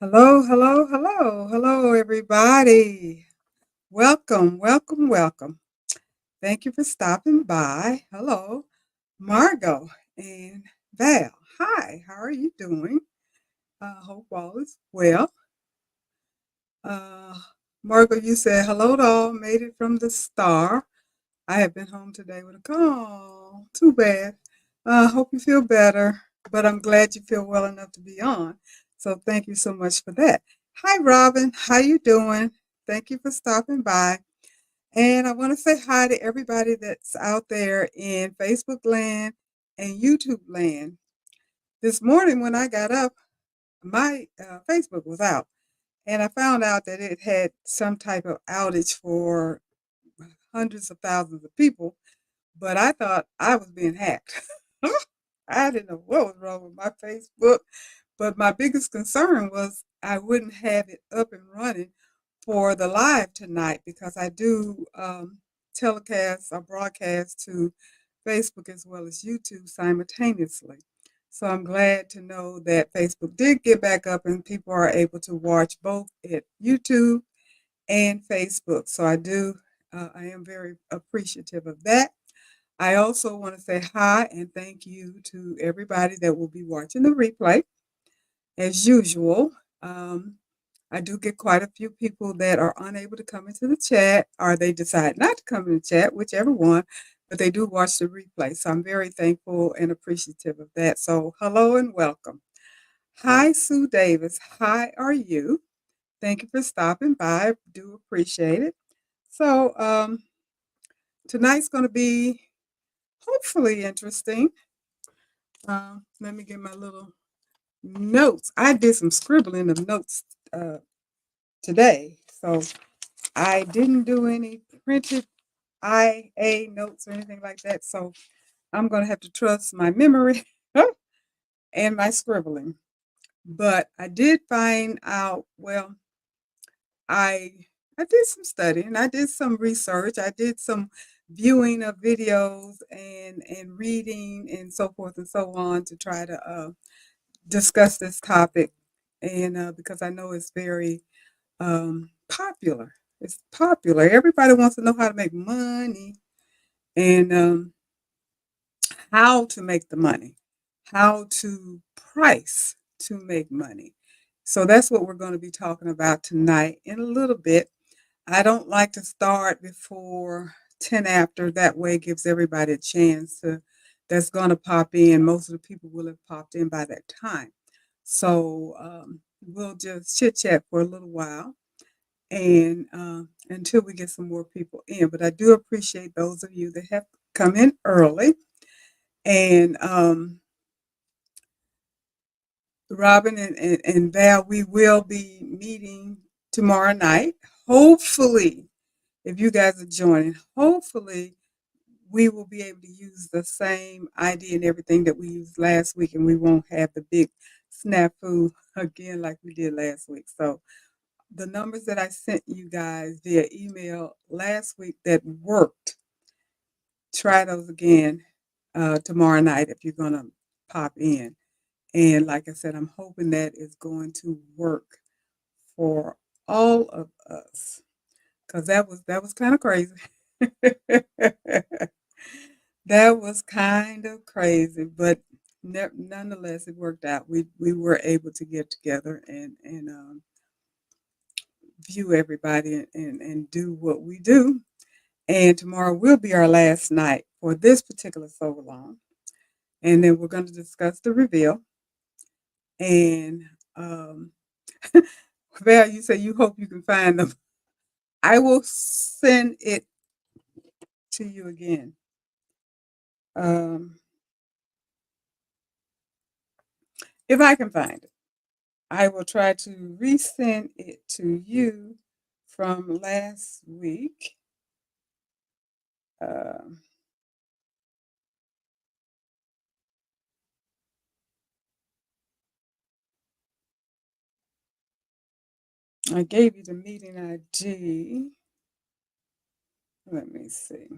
Hello, hello, hello, hello, everybody. Welcome, welcome, welcome. Thank you for stopping by. Hello, Margot and Val. Hi, how are you doing? Hope all is well. Uh, Margot, you said hello to all, made it from the star. I have been home today with a call. Too bad. Hope you feel better, but I'm glad you feel well enough to be on. So thank you so much for that. Hi, Robin. How you doing? Thank you for stopping by. And I want to say hi to everybody that's out there in Facebook land and YouTube land. This morning when I got up, my Facebook was out, and I found out that it had some type of outage for hundreds of thousands of people, but I thought I was being hacked. I didn't know what was wrong with my Facebook, but my biggest concern was I wouldn't have it up and running for the live tonight because I do telecast or broadcast to Facebook as well as YouTube simultaneously. So I'm glad to know that Facebook did get back up and people are able to watch both at YouTube and Facebook. So I am very appreciative of that. I also want to say hi and thank you to everybody that will be watching the replay. As usual, um, I do get quite a few people that are unable to come into the chat or they decide not to come in the chat, whichever one, but they do watch the replay. So I'm very thankful and appreciative of that. So hello and welcome. Hi, Sue Davis. How are you? Thank you for stopping by. I do appreciate it. So tonight's going to be hopefully interesting. Let me get my little notes. I did some scribbling of notes today, so I didn't do any printed IA notes or anything like that. So I'm going to have to trust my memory and my scribbling. But I did find out. Well, I I did some studying. I did some research. I did some viewing of videos and reading and so forth and so on to try to discuss this topic, and because I know it's very popular. It's popular. Everybody wants to know how to make money and how to make the money, how to price to make money. So that's what we're going to be talking about tonight in a little bit. I don't like to start before 10 after. That way it gives everybody a chance to that's going to pop in. Most of the people will have popped in by that time. So we'll just chit chat for a little while and until we get some more people in. But I do appreciate those of you that have come in early. And Robin and Val, we will be meeting tomorrow night. Hopefully, if you guys are joining, hopefully we will be able to use the same idea and everything that we used last week, and we won't have the big snafu again like we did last week. So the numbers that I sent you guys via email last week that worked, try those again tomorrow night if you're going to pop in. And like I said, I'm hoping that is going to work for all of us because that was kind of crazy. That was kind of crazy, but nonetheless, it worked out. We were able to get together and view everybody and do what we do. And tomorrow will be our last night for this particular so long. And then we're going to discuss the reveal. And Val, you say you hope you can find them. I will send it to you again. Um, if I can find it, I will try to resend it to you from last week. Um, I gave you the meeting ID. Let me see.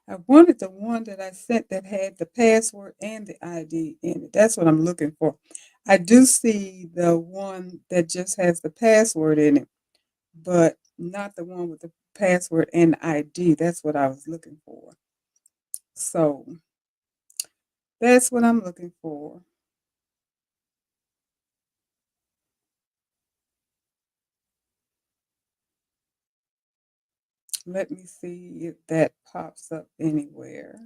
I wanted the one that I sent that had the password and the ID in it. That's what I'm looking for. I do see the one that just has the password in it, but not the one with the password and the ID. That's what I was looking for. So that's what I'm looking for. Let me see if that pops up anywhere.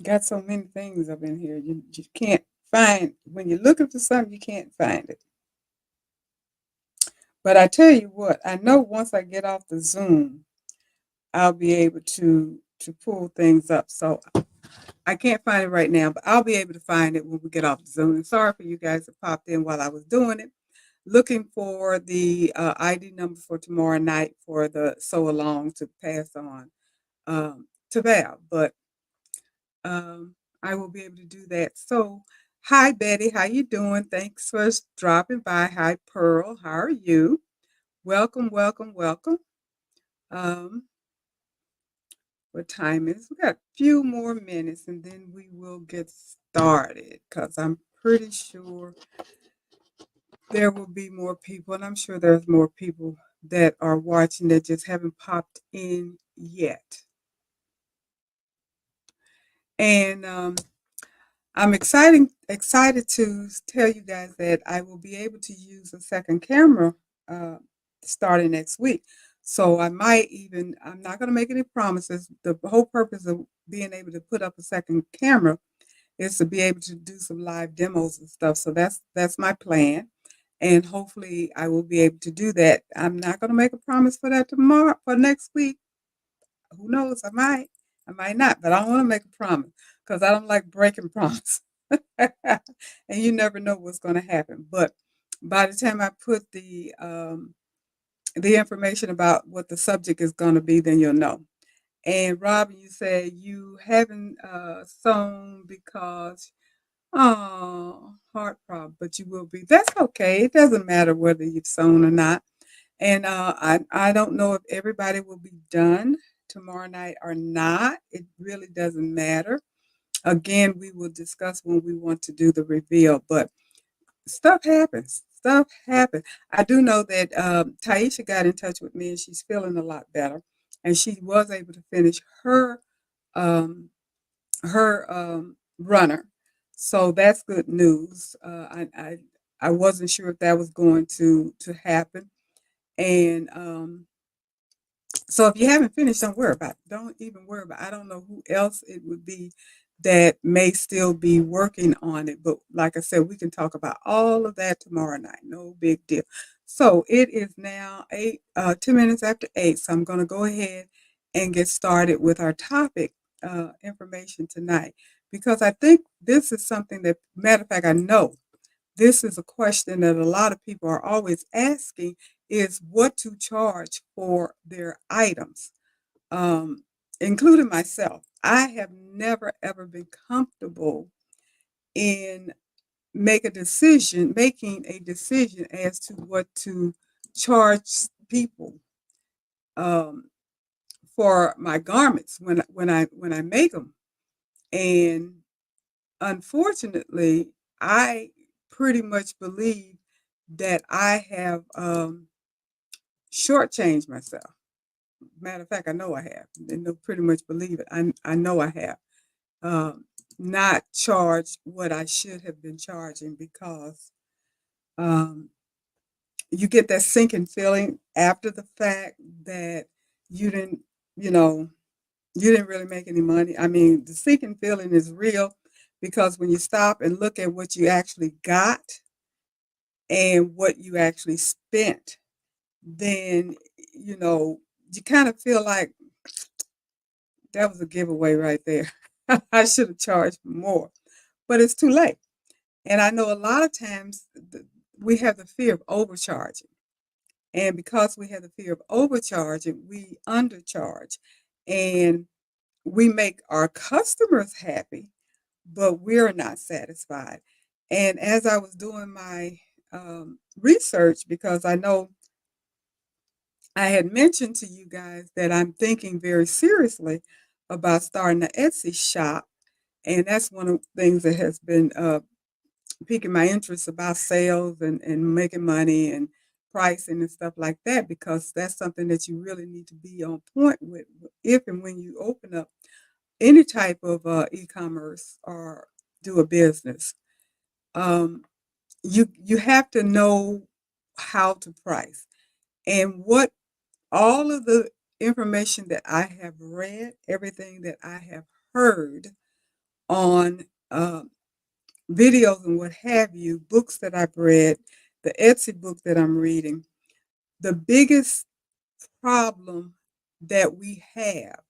Got so many things up in here. You can't find, when you're looking for something, you can't find it. But I tell you what, I know once I get off the Zoom, I'll be able to pull things up. So I can't find it right now, but I'll be able to find it when we get off the Zoom. And sorry for you guys that popped in while I was doing it, looking for the ID number for tomorrow night for the sew along to pass on to Val. But um, I will be able to do that. So, hi Betty, how you doing? Thanks for dropping by. Hi Pearl, how are you? Welcome, welcome, welcome. Um, what time is? We got a few more minutes and then we will get started because I'm pretty sure there will be more people, and I'm sure there's more people that are watching that just haven't popped in yet. And I'm excited to tell you guys that I will be able to use a second camera uh, starting next week. So I might even, I'm not going to make any promises. The whole purpose of being able to put up a second camera is to be able to do some live demos and stuff. So that's my plan. And hopefully I will be able to do that. I'm not going to make a promise for that tomorrow, for next week. Who knows? I might not, but I don't want to make a promise because I don't like breaking promises. And you never know what's going to happen. But by the time I put the information about what the subject is going to be, then you'll know. And Robin, you said you haven't sewn because heart problem, but you will be. That's okay. It doesn't matter whether you've sewn or not. And I don't know if everybody will be done tomorrow night or not. It really doesn't matter. Again, we will discuss when we want to do the reveal, but stuff happens. Stuff happens. I do know that Taisha got in touch with me and she's feeling a lot better. And she was able to finish um, her runner. So that's good news. I wasn't sure if that was going to happen. And so if you haven't finished, don't worry about it. Don't even worry about it. I don't know who else it would be that may still be working on it. But like I said, we can talk about all of that tomorrow night. No big deal. So it is now 10 minutes after 8. So I'm going to go ahead and get started with our topic information tonight. Because I think this is something that, matter of fact, I know this is a question that a lot of people are always asking is what to charge for their items, um, including myself. I have never ever been comfortable in making a decision as to what to charge people um, for my garments when I make them. And unfortunately, I pretty much believe that I have shortchanged myself. Matter of fact, I know I have. And pretty much believe it. I know I have not charged what I should have been charging because um, you get that sinking feeling after the fact that you didn't, you know, you didn't really make any money. I mean, the sinking feeling is real because when you stop and look at what you actually got and what you actually spent, then you kind of feel like that was a giveaway right there. I should have charged more, but it's too late. And I know a lot of times we have the fear of overcharging. And because we have the fear of overcharging, we undercharge. And we make our customers happy, but we're not satisfied. And as I was doing my research because I know I had mentioned to you guys that I'm thinking very seriously about starting an Etsy shop, and that's one of the things that has been piquing my interest about sales and making money and pricing and stuff like that because that's something that you really need to be on point with if and when you open up any type of e-commerce or do a business. Um, you have to know how to price and what all of the information that I have read, everything that I have heard on videos and what have you, books that I've read, the Etsy book that I'm reading, the biggest problem that we have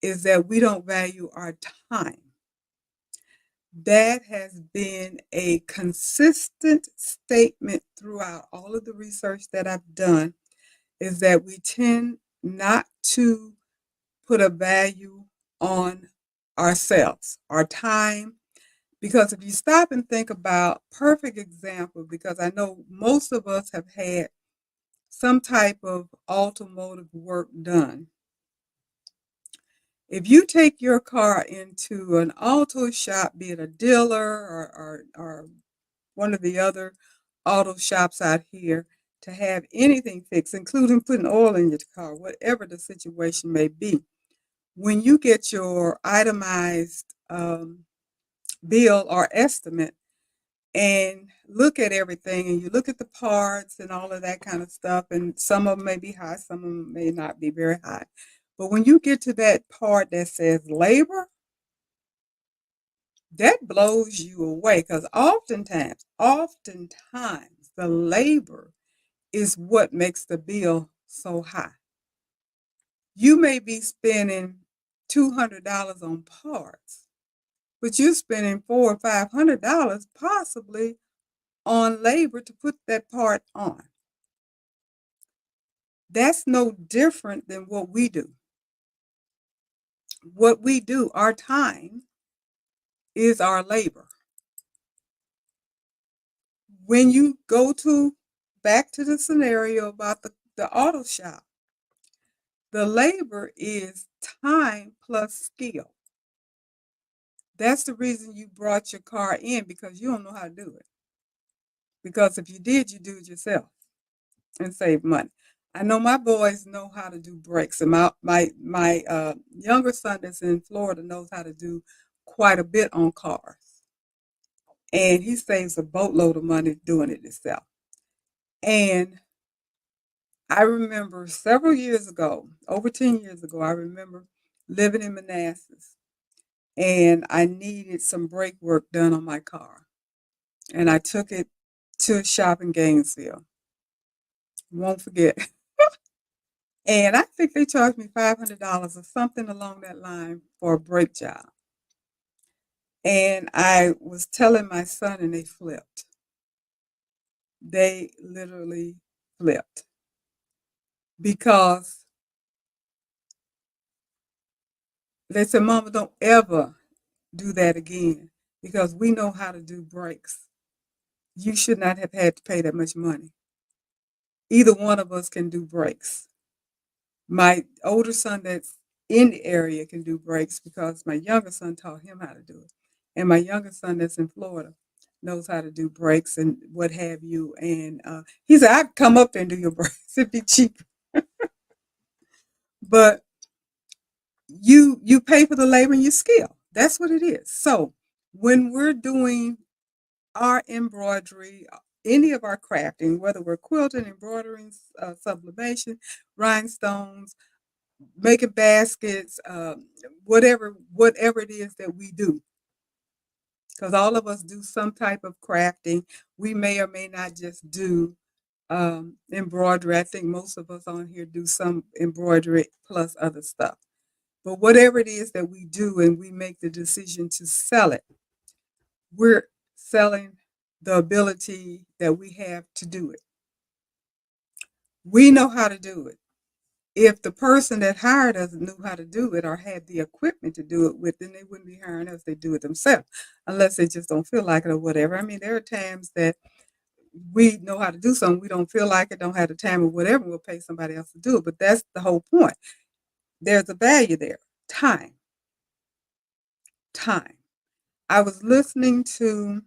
is that we don't value our time. That has been a consistent statement throughout all of the research that I've done is that we tend not to put a value on ourselves, our time. Because if you stop and think about perfect example, because I know most of us have had some type of automotive work done. If you take your car into an auto shop, be it a dealer or one of the other auto shops out here, to have anything fixed, including putting oil in your car, whatever the situation may be, when you get your itemized bill or estimate and look at everything and you look at the parts and all of that kind of stuff, and some of them may be high, some of them may not be very high. But when you get to that part that says labor, that blows you away because oftentimes the labor is what makes the bill so high. You may be spending $200 on parts, but you're spending $400 or $500 possibly on labor to put that part on. That's no different than what we do. What we do, our time is our labor. When you go to back to the scenario about the auto shop, the labor is time plus skill. That's the reason you brought your car in because you don't know how to do it. Because if you did, you do it yourself and save money. I know my boys know how to do brakes, and my younger son that's in Florida knows how to do quite a bit on cars, and he saves a boatload of money doing it himself. And I remember several years ago, over 10 years ago, I remember living in Manassas, and I needed some brake work done on my car, and I took it to a shop in Gainesville. Won't forget. And I think they charged me $500 or something along that line for a brake job. And I was telling my son, and they flipped. They literally flipped because they said, Mama, don't ever do that again because we know how to do brakes. You should not have had to pay that much money. Either one of us can do brakes. My older son that's in the area can do brakes because my younger son taught him how to do it. And my younger son that's in Florida knows how to do brakes and what have you. And he said, I'd come up there and do your brakes. It'd be cheap. But you pay for the labor and your skill. That's what it is. So when we're doing our embroidery, any of our crafting, whether we're quilting, embroidering, sublimation, rhinestones, making baskets, whatever it is that we do, because all of us do some type of crafting. We may or may not just do embroidery. I think most of us on here do some embroidery plus other stuff. But whatever it is that we do and we make the decision to sell it, we're selling the ability that we have to do it. We know how to do it. If the person that hired us knew how to do it or had the equipment to do it with, then they wouldn't be hiring us. They do it themselves, unless they just don't feel like it or whatever. I mean, there are times that we know how to do something, we don't feel like it, don't have the time or whatever, we'll pay somebody else to do it. But that's the whole point. There's a value there. Time. Time. I was listening to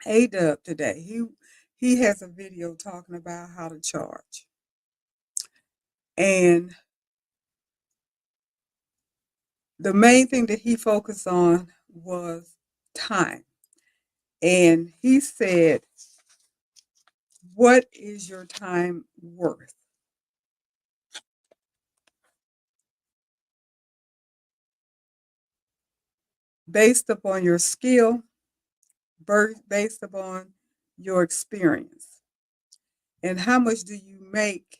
A-Dub today. He has a video talking about how to charge. And the main thing that he focused on was time. And he said, what is your time worth? Based upon your skill, based upon your experience. And how much do you make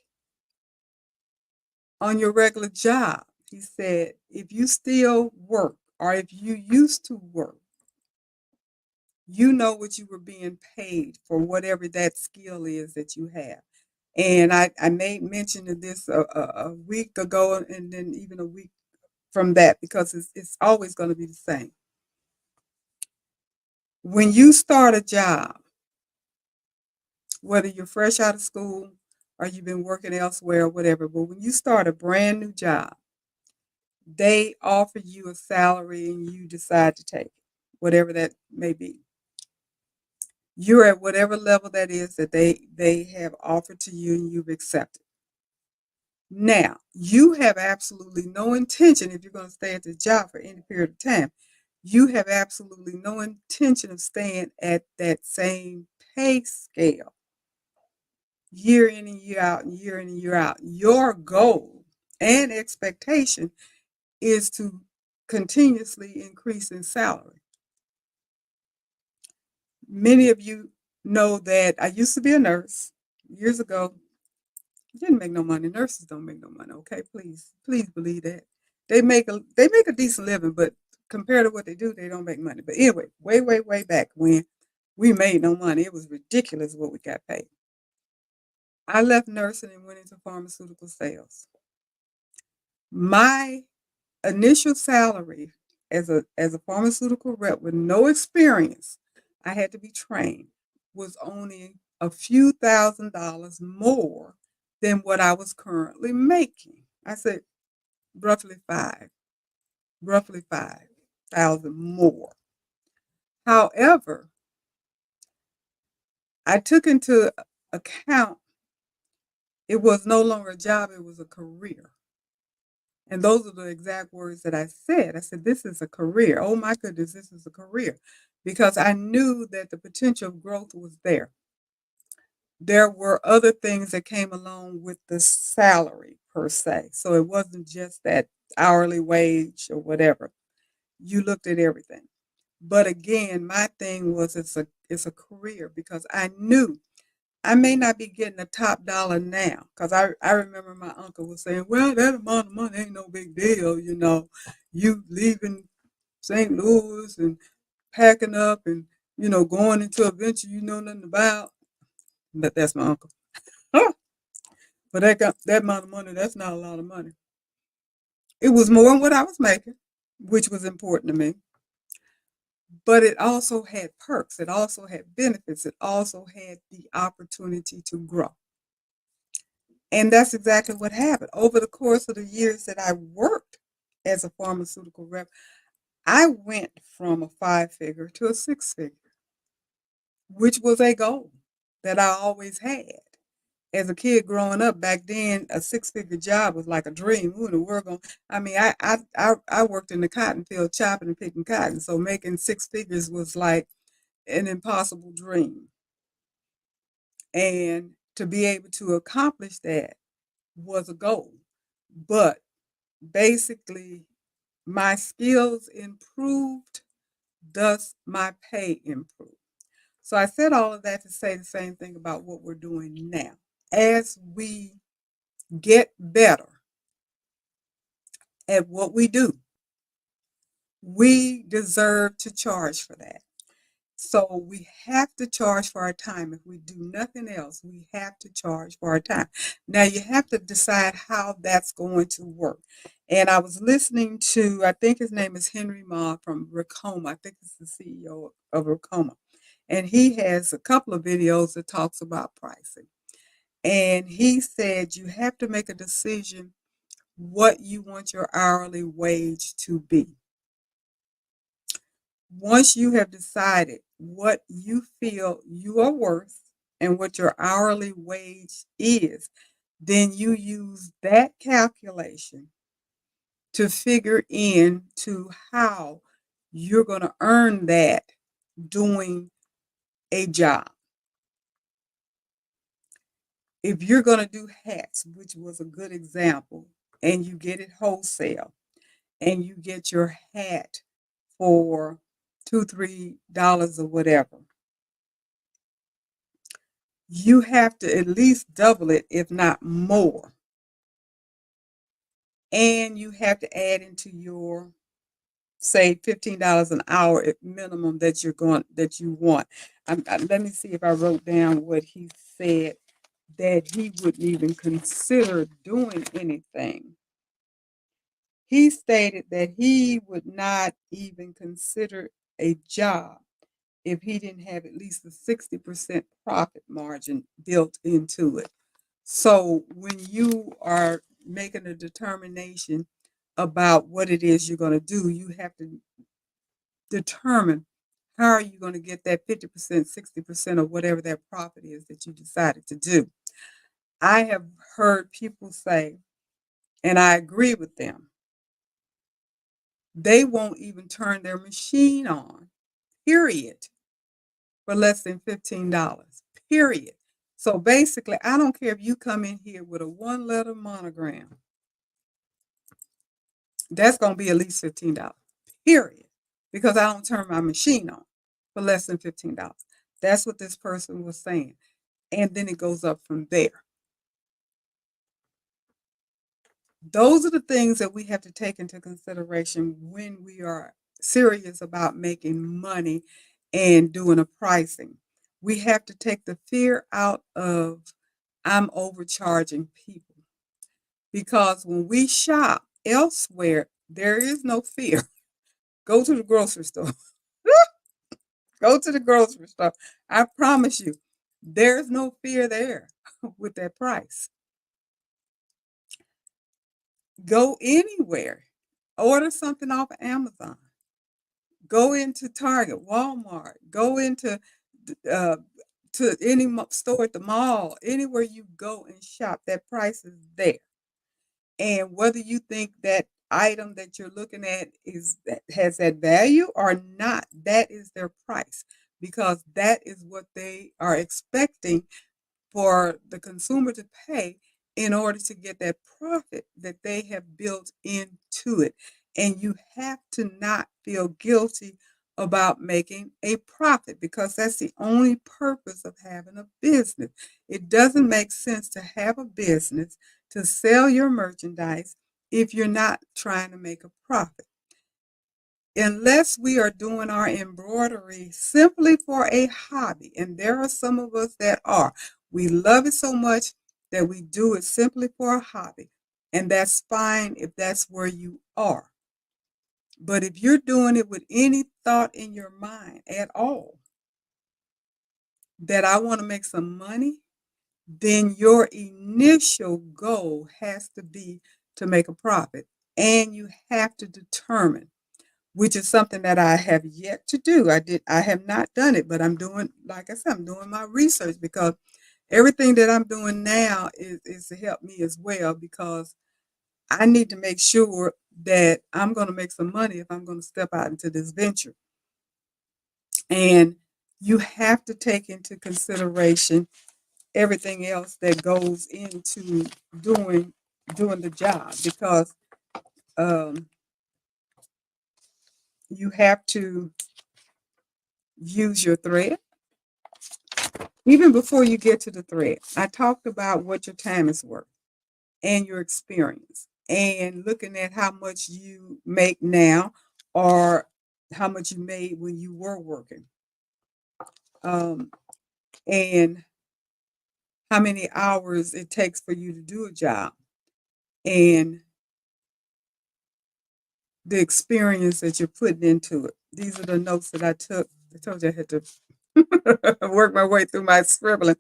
on your regular job? He said, if you still work or if you used to work, you know what you were being paid for whatever that skill is that you have. And I made mention of this a week ago and then even a week from that because it's always going to be the same. When you start a job, whether you're fresh out of school or you've been working elsewhere or whatever, but when you start a brand new job, they offer you a salary and you decide to take it, whatever that may be. You're at whatever level that is that they have offered to you and you've accepted. Now, you have absolutely no intention, if you're going to stay at the job for any period of time, you have absolutely no intention of staying at that same pay scale year in and year out and year in and year out. Your goal and expectation is to continuously increase in salary. Many of you know that I used to be a nurse years ago. Didn't make no money. Nurses don't make no money. Okay, please believe that. They make a decent living, but compared to what they do, they don't make money. But anyway, way back when we made no money, it was ridiculous what we got paid. I left nursing and went into pharmaceutical sales. My initial salary as a pharmaceutical rep with no experience, I had to be trained, was only a few $1,000s more than what I was currently making. I said roughly 5,000 more. However, I took into account it was no longer a job, it was a career. And those are the exact words that I said. I said, this is a career. Oh my goodness, this is a career. Because I knew that the potential of growth was there. There were other things that came along with the salary per se. So it wasn't just that hourly wage or whatever. You looked at everything. But again, my thing was it's a career because I knew I may not be getting the top dollar now because I remember my uncle was saying, well, that amount of money ain't no big deal, you leaving St. Louis and packing up and, going into a venture you know nothing about. But that's my uncle. But that amount of money, that's not a lot of money. It was more than what I was making, which was important to me. But it also had perks. It also had benefits. It also had the opportunity to grow. And that's exactly what happened. Over the course of the years that I worked as a pharmaceutical rep, I went from a 5-figure to a 6-figure, which was a goal that I always had. As a kid growing up back then, a 6-figure job was like a dream. Who in the world going? I mean, I worked in the cotton field chopping and picking cotton, so making 6 figures was like an impossible dream. And to be able to accomplish that was a goal. But basically, my skills improved, thus my pay improved. So I said all of that to say the same thing about what we're doing now. As we get better at what we do, we deserve to charge for that. So we have to charge for our time. If we do nothing else, we have to charge for our time. Now you have to decide how that's going to work. And I was listening to, I think his name is Henry Ma from Racoma. I think it's the CEO of Racoma. and he has a couple of videos that talks about pricing. And he said you have to make a decision what you want your hourly wage to be. Once you have decided what you feel you are worth and what your hourly wage is, then you use that calculation to figure into how you're going to earn that doing a job. If you're going to do hats, which was a good example, and you get it wholesale and you get your hat for $2, $3 or whatever, you have to at least double it, if not more. And you have to add into your, say, $15 an hour at minimum that you want. Let me see if I wrote down what he said, that he wouldn't even consider doing anything. He stated that he would not even consider a job if he didn't have at least a 60% profit margin built into it. So when you are making a determination about what it is you're going to do, you have to determine how are you going to get that 50%, 60%, or whatever that profit is that you decided to do. I have heard people say, and I agree with them, they won't even turn their machine on, period, for less than $15, period. So basically, I don't care if you come in here with a one-letter monogram, that's going to be at least $15, period, because I don't turn my machine on for less than $15. That's what this person was saying. And then it goes up from there. Those are the things that we have to take into consideration when we are serious about making money and doing a pricing. We have to take the fear out of I'm overcharging people, because when we shop elsewhere, there is no fear. Go to the grocery store. Go to the grocery store. I promise you, there's no fear there with that price. Go anywhere. Order something off of Amazon. Go into Target, Walmart. Go into uh, to any store at the mall. Anywhere you go and shop, that price is there. And whether you think that item that you're looking at has that value or not, that is their price, because that is what they are expecting for the consumer to pay in order to get that profit that they have built into it. And you have to not feel guilty about making a profit, because that's the only purpose of having a business. It doesn't make sense to have a business to sell your merchandise if you're not trying to make a profit. Unless we are doing our embroidery simply for a hobby, and there are some of us that are. We love it so much that we do it simply for a hobby, and that's fine if that's where you are. But if you're doing it with any thought in your mind at all that I want to make some money, then your initial goal has to be to make a profit. And you have to determine, which is something that I have yet to do. I have not done it, but I'm doing, like I said, I'm doing my research, because everything that I'm doing now is to help me as well, because I need to make sure that I'm going to make some money if I'm going to step out into this venture. And you have to take into consideration everything else that goes into doing the job, because um, you have to use your thread. Even before you get to the thread, I talked about what your time is worth and your experience, and looking at how much you make now or how much you made when you were working, um, and how many hours it takes for you to do a job, and the experience that you're putting into it. These are the notes that I took. I told you I had to Work my way through my scribbling.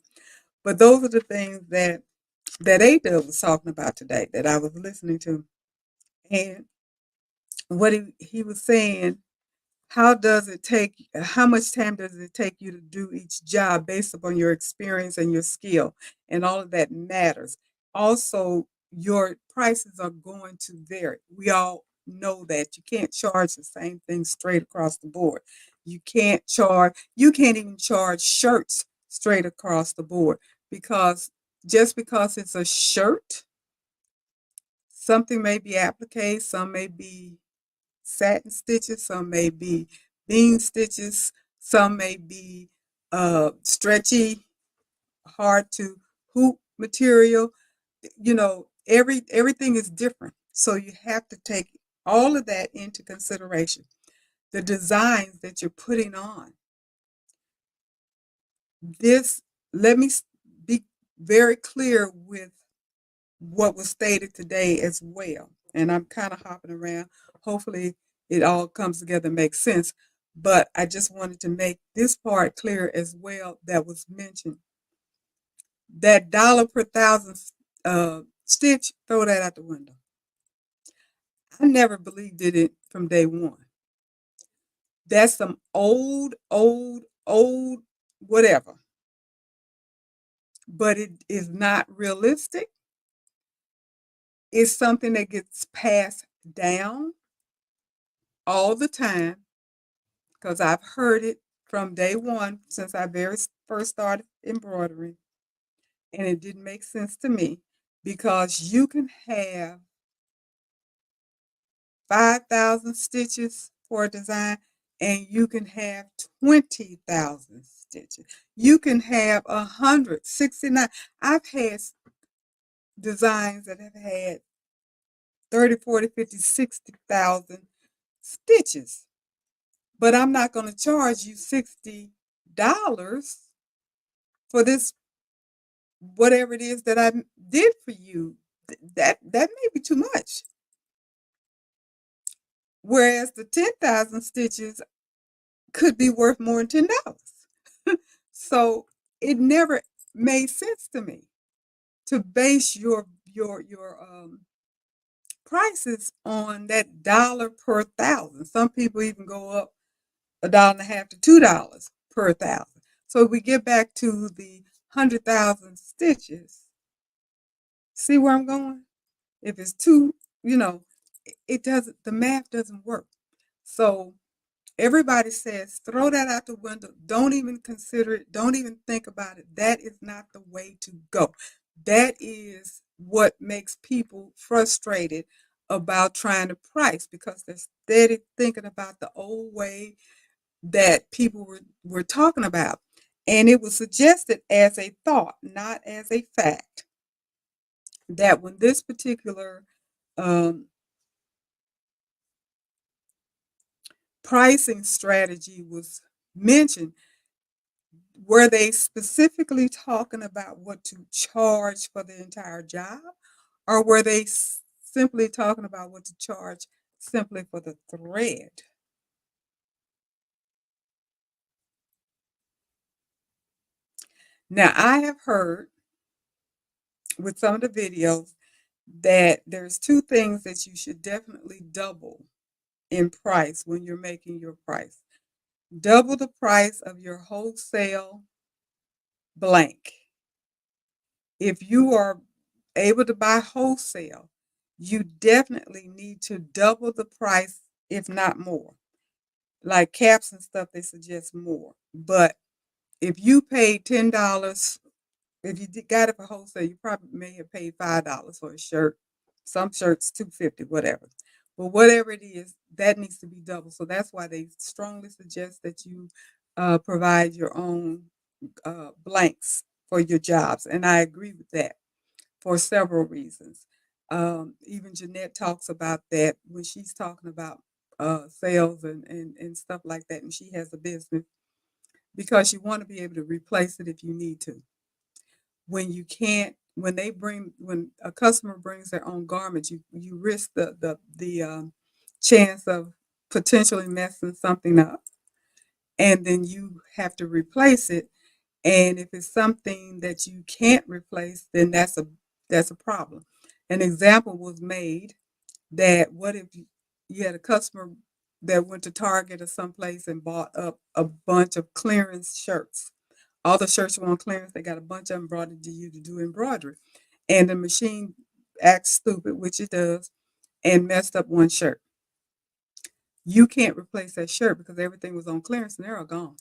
But those are the things that Ada was talking about today that I was listening to. And what he was saying, how much time does it take you to do each job based upon your experience and your skill? And all of that matters. Also, your prices are going to vary. We all know that you can't charge the same thing straight across the board. You can't even charge shirts straight across the board because just because it's a shirt, something may be applique, some may be satin stitches, some may be bean stitches, some may be stretchy, hard to hoop material. Everything is different. So you have to take all of that into consideration. The designs that you're putting on. This, let me be very clear with what was stated today as well. And I'm kind of hopping around. Hopefully, it all comes together and makes sense. But I just wanted to make this part clear as well that was mentioned. That dollar per thousand stitch, throw that out the window. I never believed in it from day one. That's some old, whatever. But it is not realistic. It's something that gets passed down all the time because I've heard it from day one since I very first started embroidering, and it didn't make sense to me because you can have 5,000 stitches for a design and you can have 20,000 stitches. You can have 169. I've had designs that have had 30, 40, 50, 60,000 stitches. But I'm not going to charge you $60 for this, whatever it is that I did for you. That may be too much. Whereas the 10,000 stitches could be worth more than $10. So it never made sense to me to base your prices on that dollar per thousand. Some people even go up $1.50 to $2 per thousand. So if we get back to the 100,000 stitches, see where I'm going? If it's two, it doesn't. The math doesn't work. So everybody says throw that out the window. Don't even consider it. Don't even think about it. That is not the way to go. That is what makes people frustrated about trying to price because they're steady thinking about the old way that people were talking about. And it was suggested as a thought, not as a fact, that when this particular um, pricing strategy was mentioned, were they specifically talking about what to charge for the entire job? Or were they simply talking about what to charge simply for the thread? Now, I have heard with some of the videos that there's two things that you should definitely double in price when you're making your price. Double the price of your wholesale blank. If you are able to buy wholesale, you definitely need to double the price, if not more. Like caps and stuff, they suggest more. But if you paid $10, if you got it for wholesale, you probably may have paid $5 for a shirt. Some shirts $2.50, whatever. But whatever it is, that needs to be double. So that's why they strongly suggest that you provide your own blanks for your jobs. And I agree with that for several reasons. Even Jeanette talks about that when she's talking about sales and stuff like that, and she has a business because you want to be able to replace it if you need to. When you can't, when a customer brings their own garment, you risk the chance of potentially messing something up. and then you have to replace it. And if it's something that you can't replace, then that's a problem. An example was made that what if you had a customer that went to Target or someplace and bought up a bunch of clearance shirts. All the shirts were on clearance. They got a bunch of them brought it to you to do embroidery. And the machine acts stupid, which it does, and messed up one shirt. You can't replace that shirt because everything was on clearance and they're all gone.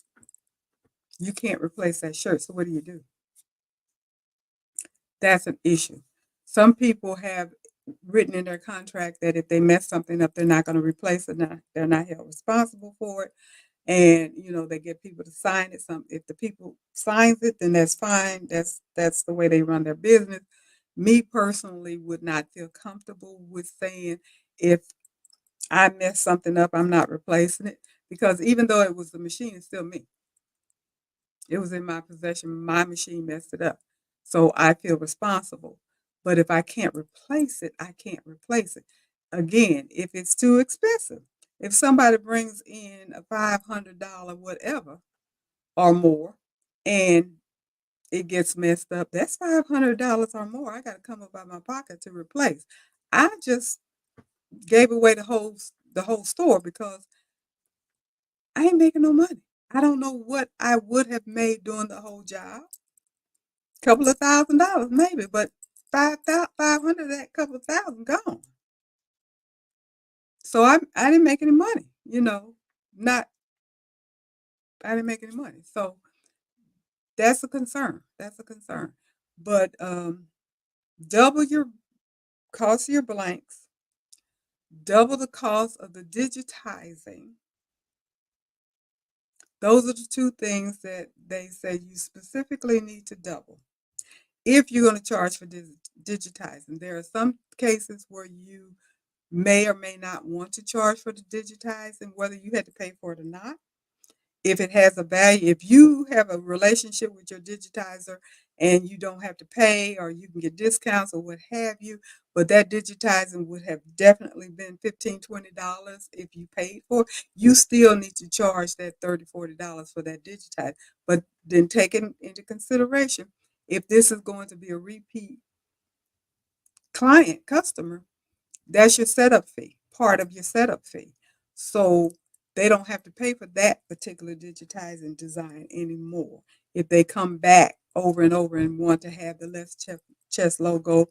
You can't replace that shirt. So what do? That's an issue. Some people have written in their contract that if they mess something up, they're not going to replace it. They're not held responsible for it. And they get people to sign it. Some if the people signs it, then that's fine. That's the way they run their business. Me personally would not feel comfortable with saying if I mess something up, I'm not replacing it because even though it was the machine, it's still me. It was in my possession. My machine messed it up. So I feel responsible. But if I can't replace it, I can't replace it. Again, if it's too expensive, if somebody brings in a $500 whatever or more and it gets messed up, that's $500 or more. I got to come up out of my pocket to replace. I just gave away the whole store because I ain't making no money. I don't know what I would have made doing the whole job. Couple of $1,000 maybe, but 500 of that couple of thousand gone. So I didn't make any money, not I didn't make any money. So that's a concern. That's a concern. But double your cost of your blanks, double the cost of the digitizing. Those are the two things that they say you specifically need to double if you're going to charge for digitizing. There are some cases where you may or may not want to charge for the digitizing, whether you had to pay for it or not. If it has a value, if you have a relationship with your digitizer and you don't have to pay or you can get discounts or what have you, but that digitizing would have definitely been $15-$20 if you paid for it, you still need to charge that $30-$40 for that digitizer. But then taking into consideration, if this is going to be a repeat customer, that's your setup fee, part of your setup fee. So they don't have to pay for that particular digitizing design anymore. If they come back over and over and want to have the Let's Chess logo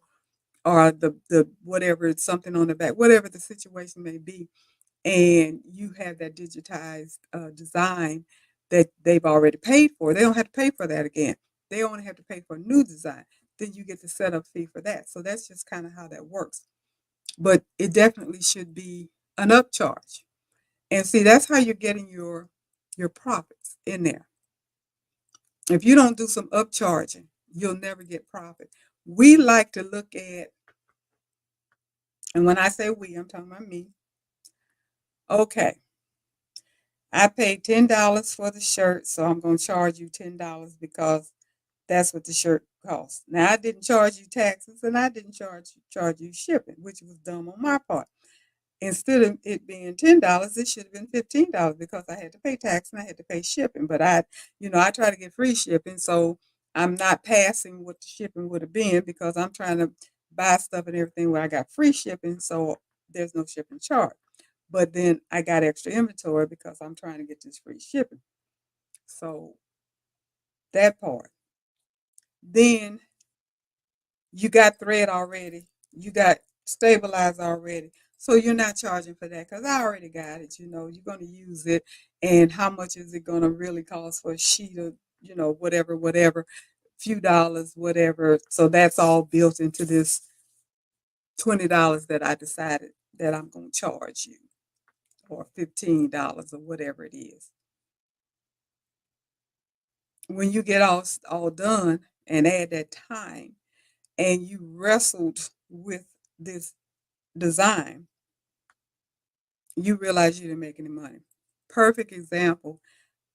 or the whatever, it's something on the back, whatever the situation may be, and you have that digitized design that they've already paid for, they don't have to pay for that again. They only have to pay for a new design. Then you get the setup fee for that. So that's just kind of how that works, but it definitely should be an upcharge. And see, that's how you're getting your profits in there. If you don't do some upcharging, you'll never get profit. We like to look at, and when I say we, I'm talking about me. Okay, I paid $10 for the shirt, so I'm going to charge you $10 because that's what the shirt costs. Now, I didn't charge you taxes, and I didn't charge you shipping, which was dumb on my part. Instead of it being $10, it should have been $15 because I had to pay tax and I had to pay shipping. But I try to get free shipping, so I'm not passing what the shipping would have been because I'm trying to buy stuff and everything where I got free shipping, so there's no shipping charge. But then I got extra inventory because I'm trying to get this free shipping. So that part. Then you got thread already. You got stabilizer already. So you're not charging for that because I already got it. You're going to use it. And how much is it going to really cost for a sheet of, whatever, few dollars, whatever. So that's all built into this $20 that I decided that I'm going to charge you, or $15 or whatever it is. When you get all done and add that time and you wrestled with this design, you realize you didn't make any money. Perfect example.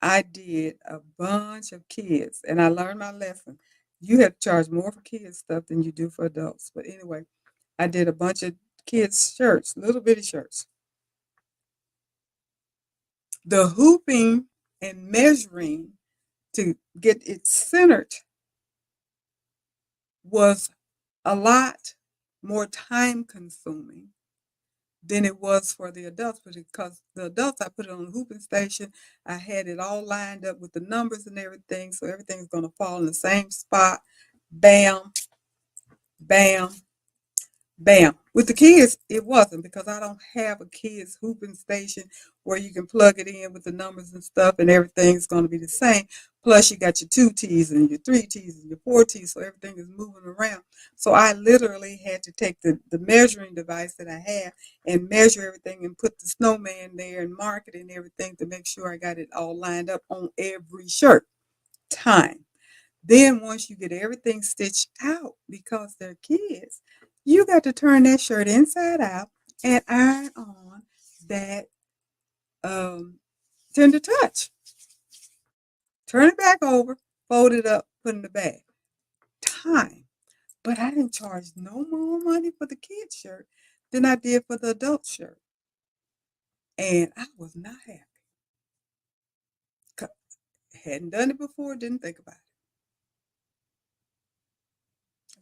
I did a bunch of kids and I learned my lesson. You have to charge more for kids stuff than you do for adults. But anyway, I did a bunch of kids shirts, little bitty shirts. The hooping and measuring to get it centered was a lot more time consuming than it was for the adults, because the adults, I put it on the hooping station. I had it all lined up with the numbers and everything, so everything's going to fall in the same spot. Bam, bam, bam. With the kids, it wasn't, because I don't have a kids hooping station where you can plug it in with the numbers and stuff and everything's going to be the same. Plus you got your 2 T's and your 3 T's and your 4 T's, so everything is moving around. So I literally had to take the measuring device that I have and measure everything and put the snowman there and mark it and everything to make sure I got it all lined up on every shirt. Time. Then once you get everything stitched out, because they're kids, you got to turn that shirt inside out and iron on that um, tender touch. Turn it back over, fold it up, put it in the bag. Time. But I didn't charge no more money for the kid shirt than I did for the adult shirt. And I was not happy. Hadn't done it before, didn't think about it.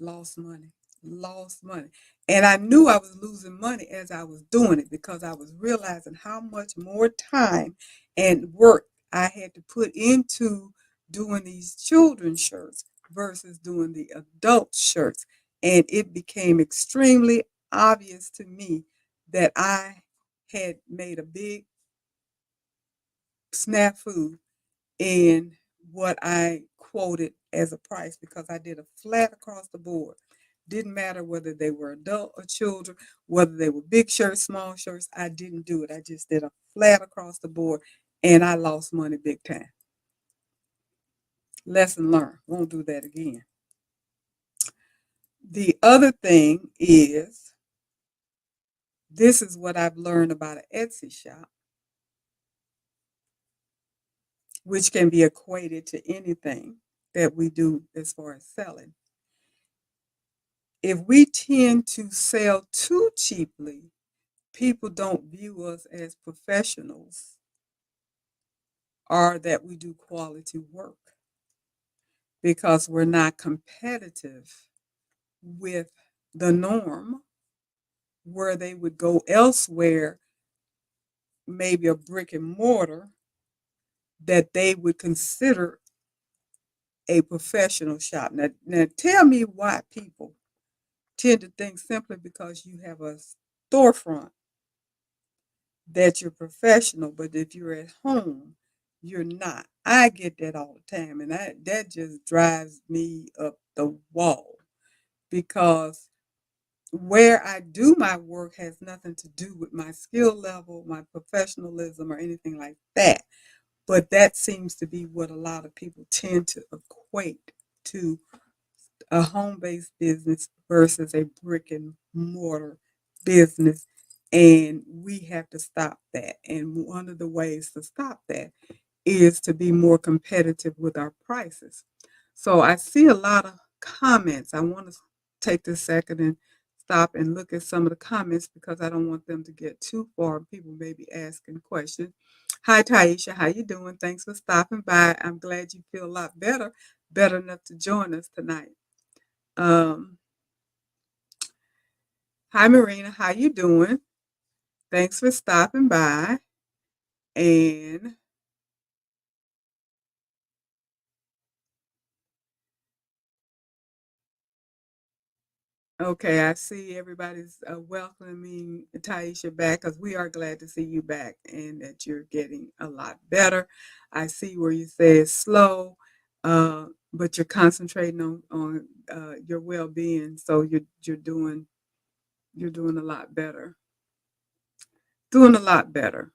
Lost money, lost money. And I knew I was losing money as I was doing it, because I was realizing how much more time and work I had to put into doing these children's shirts versus doing the adult shirts. And it became extremely obvious to me that I had made a big snafu in what I quoted as a price, because I did a flat across the board. Didn't matter whether they were adult or children, whether they were big shirts, small shirts, I didn't do it. I just did a flat across the board, and I lost money big time. Lesson learned. Won't do that again. The other thing is, this is what I've learned about an Etsy shop, which can be equated to anything that we do as far as selling. If we tend to sell too cheaply, people don't view us as professionals or that we do quality work, because we're not competitive with the norm, where they would go elsewhere, maybe a brick and mortar, that they would consider a professional shop. Now tell me why people tend to think simply because you have a storefront that you're professional, but if you're at home, you're not. I get that all the time, and that just drives me up the wall, because where I do my work has nothing to do with my skill level, my professionalism, or anything like that. But that seems to be what a lot of people tend to equate to a home-based business versus a brick and mortar business. And we have to stop that. And one of the ways to stop that is to be more competitive with our prices. So I see a lot of comments. I want to take this second and stop and look at some of the comments, because I don't want them to get too far. People may be asking questions. Hi, Taisha. How you doing? Thanks for stopping by. I'm glad you feel a lot better, better enough to join us tonight. Um, Hi, Marina. How you doing? Thanks for stopping by. And okay, I see everybody's welcoming Taisha back, because we are glad to see you back and that you're getting a lot better. I see where you say it's slow, but you're concentrating on your well-being, so you're doing a lot better. Doing a lot better.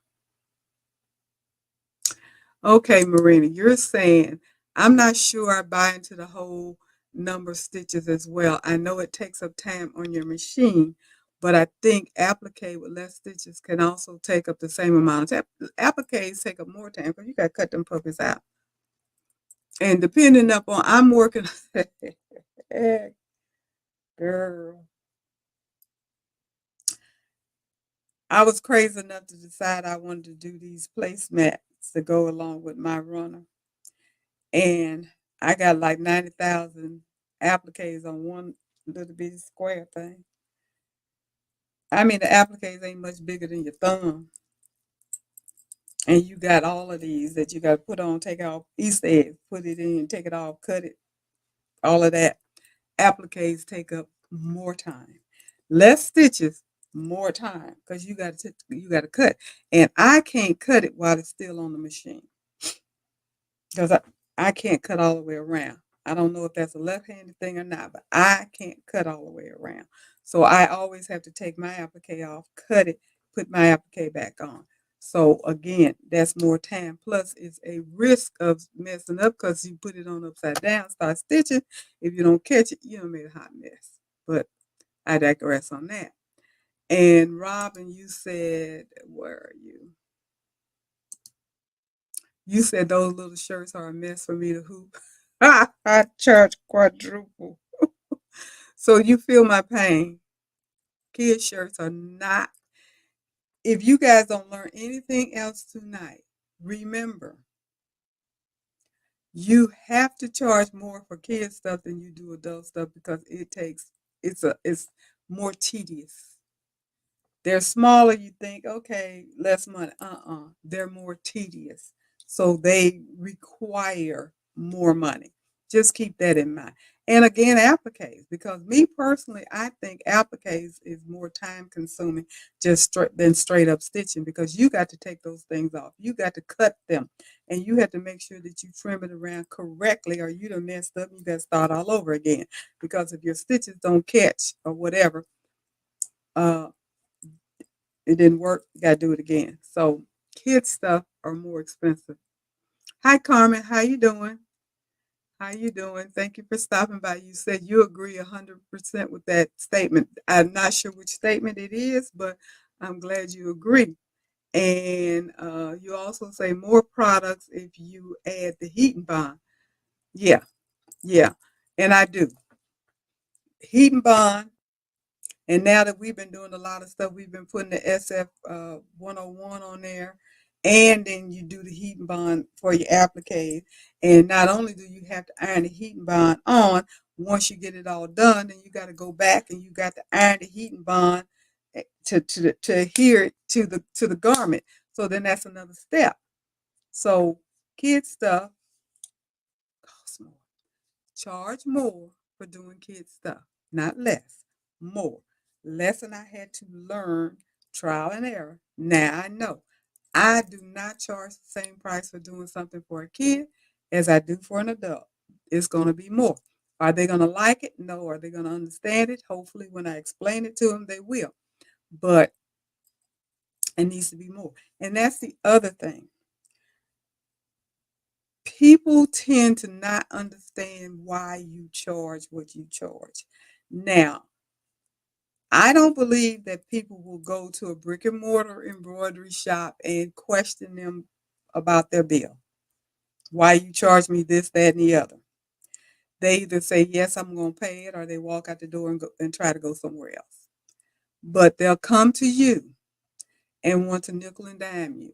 Okay, Marina, you're saying, I'm not sure I buy into the whole number of stitches as well. I know it takes up time on your machine, but I think applique with less stitches can also take up the same amount of time. Appliques take up more time because you got to cut them puppies out. And depending upon, I'm working, girl, I was crazy enough to decide I wanted to do these placemats to go along with my runner. And I got like 90,000 appliques on one little bitty square thing. I mean, the appliques ain't much bigger than your thumb. And you got all of these that you got to put on, take off, Easter eggs, put it in, take it off, cut it, all of that. Appliques take up more time. Less stitches, more time because you got to cut. And I can't cut it while it's still on the machine because I can't cut all the way around. I don't know if that's a left-handed thing or not, but I can't cut all the way around. So I always have to take my applique off, cut it, put my applique back on. So again, that's more time. Plus, it's a risk of messing up because you put it on upside down, start stitching. If you don't catch it, you done made a hot mess. But I digress on that. And Robin, you said, where are you? You said those little shirts are a mess for me to hoop. I charge quadruple. So you feel my pain. Kid shirts are not. If you guys don't learn anything else tonight, remember, you have to charge more for kid stuff than you do adult stuff because it's more tedious. They're smaller, you think, okay, less money. They're more tedious. So they require more money. Just keep that in mind. And again, appliques, because me personally, I think appliques is more time consuming than straight up stitching because you got to take those things off. You got to cut them and you have to make sure that you trim it around correctly or you done messed up and you got to start all over again. Because if your stitches don't catch or whatever, uh, it didn't work, you gotta do it again. So kids stuff are more expensive. Hi Carmen, how you doing? How you doing? Thank you for stopping by. You said you agree 100% with that statement. I'm not sure which statement it is, but I'm glad you agree. And you also say more products if you add the heat and bond. Yeah, yeah, and I do. Heat and bond. And now that we've been doing a lot of stuff, we've been putting the SF 101 on there. And then you do the heat and bond for your applique. And not only do you have to iron the heat and bond on, once you get it all done, then you got to go back and you got to iron the heat and bond to adhere it to the garment. So then that's another step. So kid stuff costs more. Charge more for doing kids stuff, not less, more. Lesson I had to learn, trial and error. Now I know. I do not charge the same price for doing something for a kid as I do for an adult. It's going to be more. Are they going to like it? No. Are they going to understand it? Hopefully, when I explain it to them, they will. But it needs to be more. And that's the other thing. People tend to not understand why you charge what you charge. Now, I don't believe that people will go to a brick and mortar embroidery shop and question them about their bill. Why you charge me this, that, and the other. They either say, yes, I'm going to pay it, or they walk out the door and try to go somewhere else. But they'll come to you and want to nickel and dime you,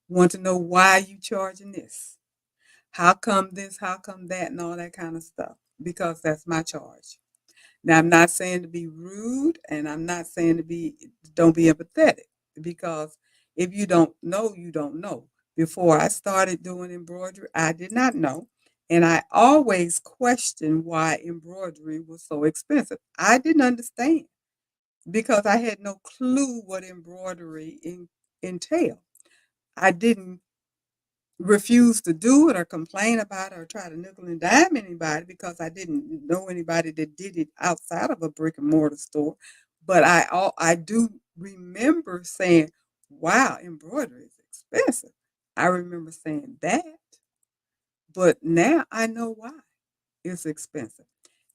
want to know why you charging this. How come this, how come that, and all that kind of stuff, because that's my charge. Now, I'm not saying to be rude, and I'm not saying don't be empathetic, because if you don't know, you don't know. Before I started doing embroidery, I did not know, and I always questioned why embroidery was so expensive. I didn't understand because I had no clue what embroidery entailed. I didn't refuse to do it or complain about it or try to nickel and dime anybody because I didn't know anybody that did it outside of a brick and mortar store. But I do remember saying, wow, embroidery is expensive. I remember saying that, but now I know why it's expensive.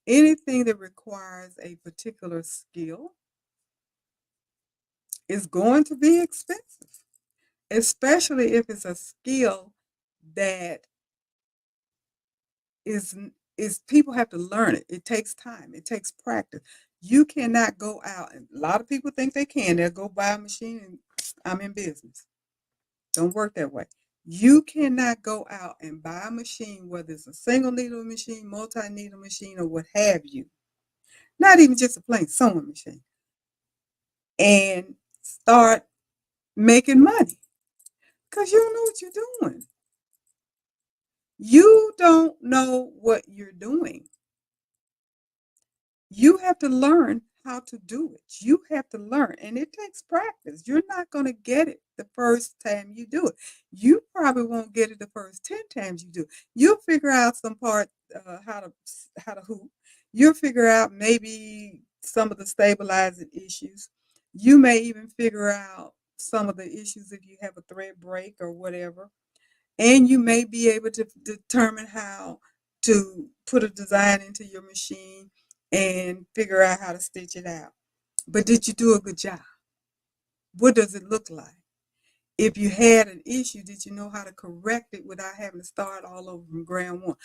Anything that requires a particular skill is going to be expensive, especially if it's a skill that is people have to learn it. It takes time. It takes practice. You cannot go out, and a lot of people think they can. They'll go buy a machine and I'm in business. Don't work that way. You cannot go out and buy a machine, whether it's a single needle machine, multi-needle machine, or what have you, not even just a plain sewing machine, and start making money because you don't know what you're doing. You don't know what you're doing. You have to learn how to do it. You have to learn, and it takes practice. You're not going to get it the first time you do it. You probably won't get it the first 10 times you do. You'll figure out some part how to hoop. You'll figure out maybe some of the stabilizing issues. You may even figure out some of the issues if you have a thread break or whatever. And you may be able to determine how to put a design into your machine and figure out how to stitch it out. But did you do a good job? What does it look like? If you had an issue, did you know how to correct it without having to start all over from ground one?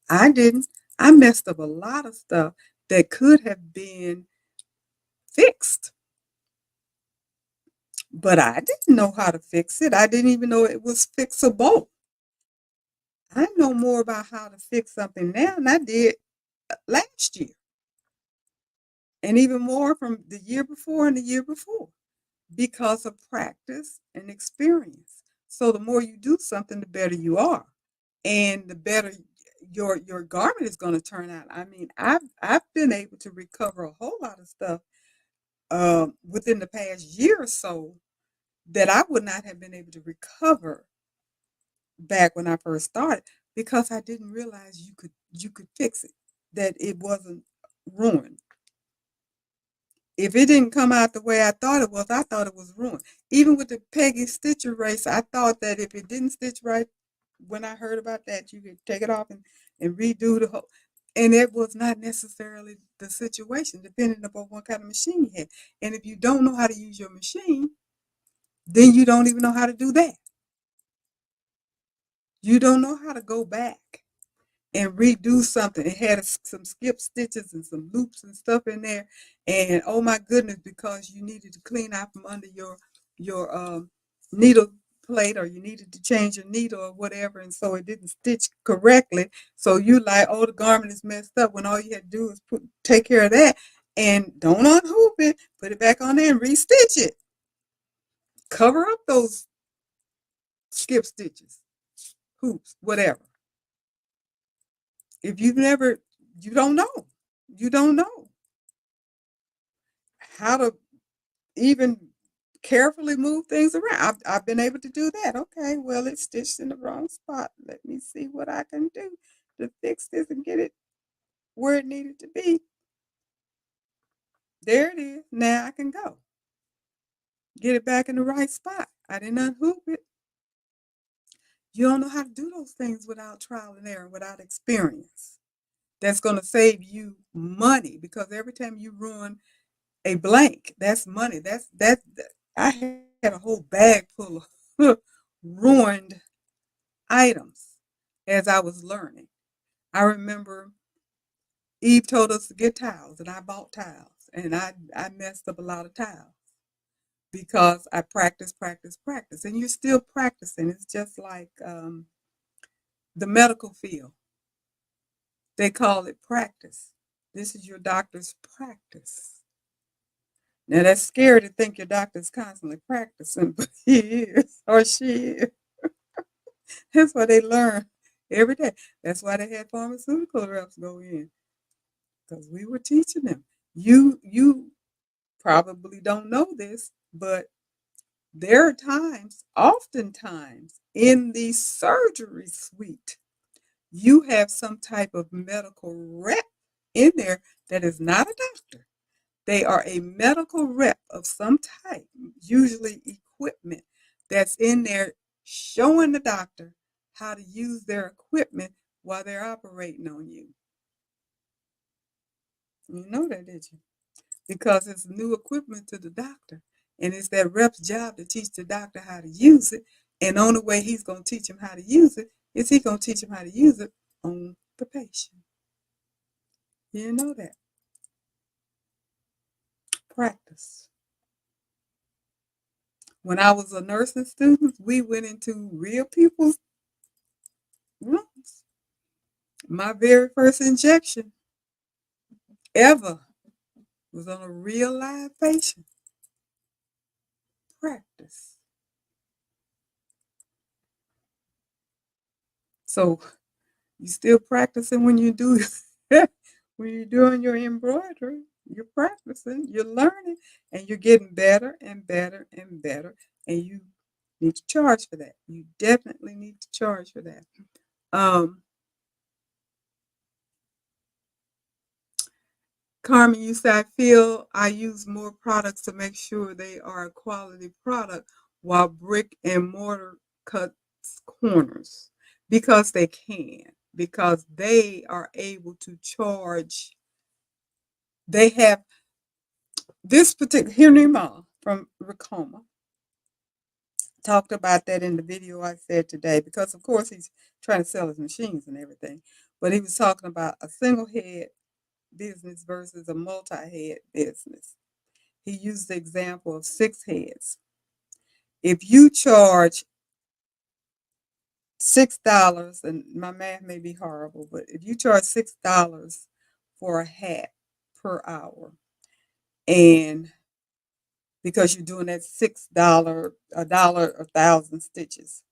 I didn't. I messed up a lot of stuff that could have been fixed, but I didn't know how to fix it. I didn't even know it was fixable. I know more about how to fix something now than I did last year, and even more from the year before and the year before because of practice and experience. So the more you do something, the better you are, and the better your garment is going to turn out. I mean, I've been able to recover a whole lot of stuff within the past year or so that I would not have been able to recover back when I first started because I didn't realize you could fix it, that it wasn't ruined. If it didn't come out the way I thought it was ruined. Even with the Peggy Stitch erase, I thought that if it didn't stitch right, when I heard about that, you could take it off and redo the whole. And it was not necessarily the situation, depending upon what kind of machine you had. And if you don't know how to use your machine, then you don't even know how to do that. You don't know how to go back and redo something. It had some skip stitches and some loops and stuff in there. And oh my goodness, because you needed to clean out from under your needle plate, or you needed to change your needle or whatever, and so it didn't stitch correctly. So you like, oh, the garment is messed up, when all you had to do is take care of that and don't unhoop it, put it back on there and restitch it. Cover up those skip stitches, hoops, whatever. If you've never, you don't know. You don't know how to even carefully move things around. I've been able to do that. Okay, well, it's stitched in the wrong spot. Let me see what I can do to fix this and get it where it needed to be. There it is. Now I can go. Get it back in the right spot. I didn't unhoop it. You don't know how to do those things without trial and error, without experience. That's going to save you money because every time you ruin a blank, that's money. That I had a whole bag full of ruined items as I was learning. I remember Eve told us to get towels, and I bought towels, and I messed up a lot of towels because I practice, and you're still practicing. It's just like the medical field. They call it practice. This is your doctor's practice. Now that's scary to think your doctor's constantly practicing, but he is or she is. That's why they learn every day. That's why they had pharmaceutical reps go in because we were teaching them. You probably don't know this, but there are times, oftentimes, in the surgery suite, you have some type of medical rep in there that is not a doctor. They are a medical rep of some type, usually equipment, that's in there showing the doctor how to use their equipment while they're operating on you. You know that, did you? Because it's new equipment to the doctor. And it's that rep's job to teach the doctor how to use it. And the only way he's going to teach him how to use it is he going to teach him how to use it on the patient. You know that. Practice. When I was a nursing student, we went into real people's rooms. My very first injection ever was on a real live patient. Practice. So you still practicing when you do when you're doing your embroidery. You're practicing, you're learning, and you're getting better and better and better. And you need to charge for that. You definitely need to charge for that. Um, Carmen, you said, I feel I use more products to make sure they are a quality product while brick and mortar cuts corners because they can, because they are able to charge. They have this particular Henry Ma from Ricoma talked about that in the video I said today because, of course, he's trying to sell his machines and everything. But he was talking about a single head business versus a multi head business. He used the example of 6 heads. If you charge $6, and my math may be horrible, but if you charge $6 for a hat per hour, and because you're doing that $6, a thousand stitches,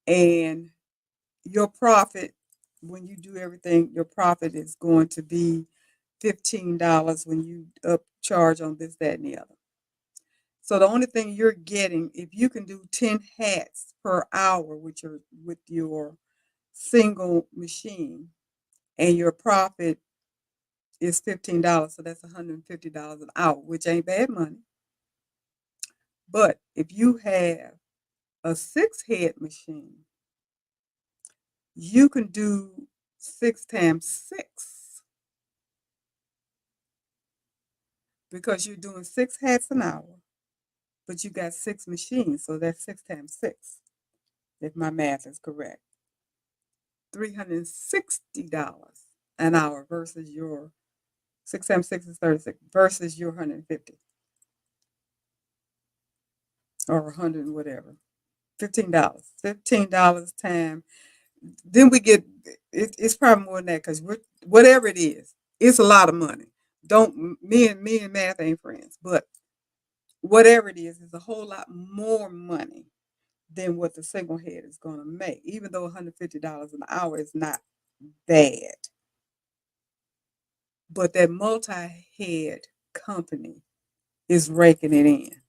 and your profit when you do everything, your profit is going to be $15 when you upcharge on this, that, and the other. So the only thing you're getting, if you can do 10 hats per hour with your single machine, and your profit is $15, so that's $150 an hour, which ain't bad money. But if you have a 6 head machine, you can do 6 times 6 because you're doing 6 hats an hour, but you got 6 machines, so that's 6 times 6, if my math is correct. $360 an hour versus your 6 times 6 is 36 versus your 150 or 100 whatever. $15. $15 time. Then we get it's probably more than that because whatever it is, it's a lot of money. Don't me and math ain't friends, but whatever it is a whole lot more money than what the single head is going to make. Even though $150 an hour is not bad, but that multi-head company is raking it in.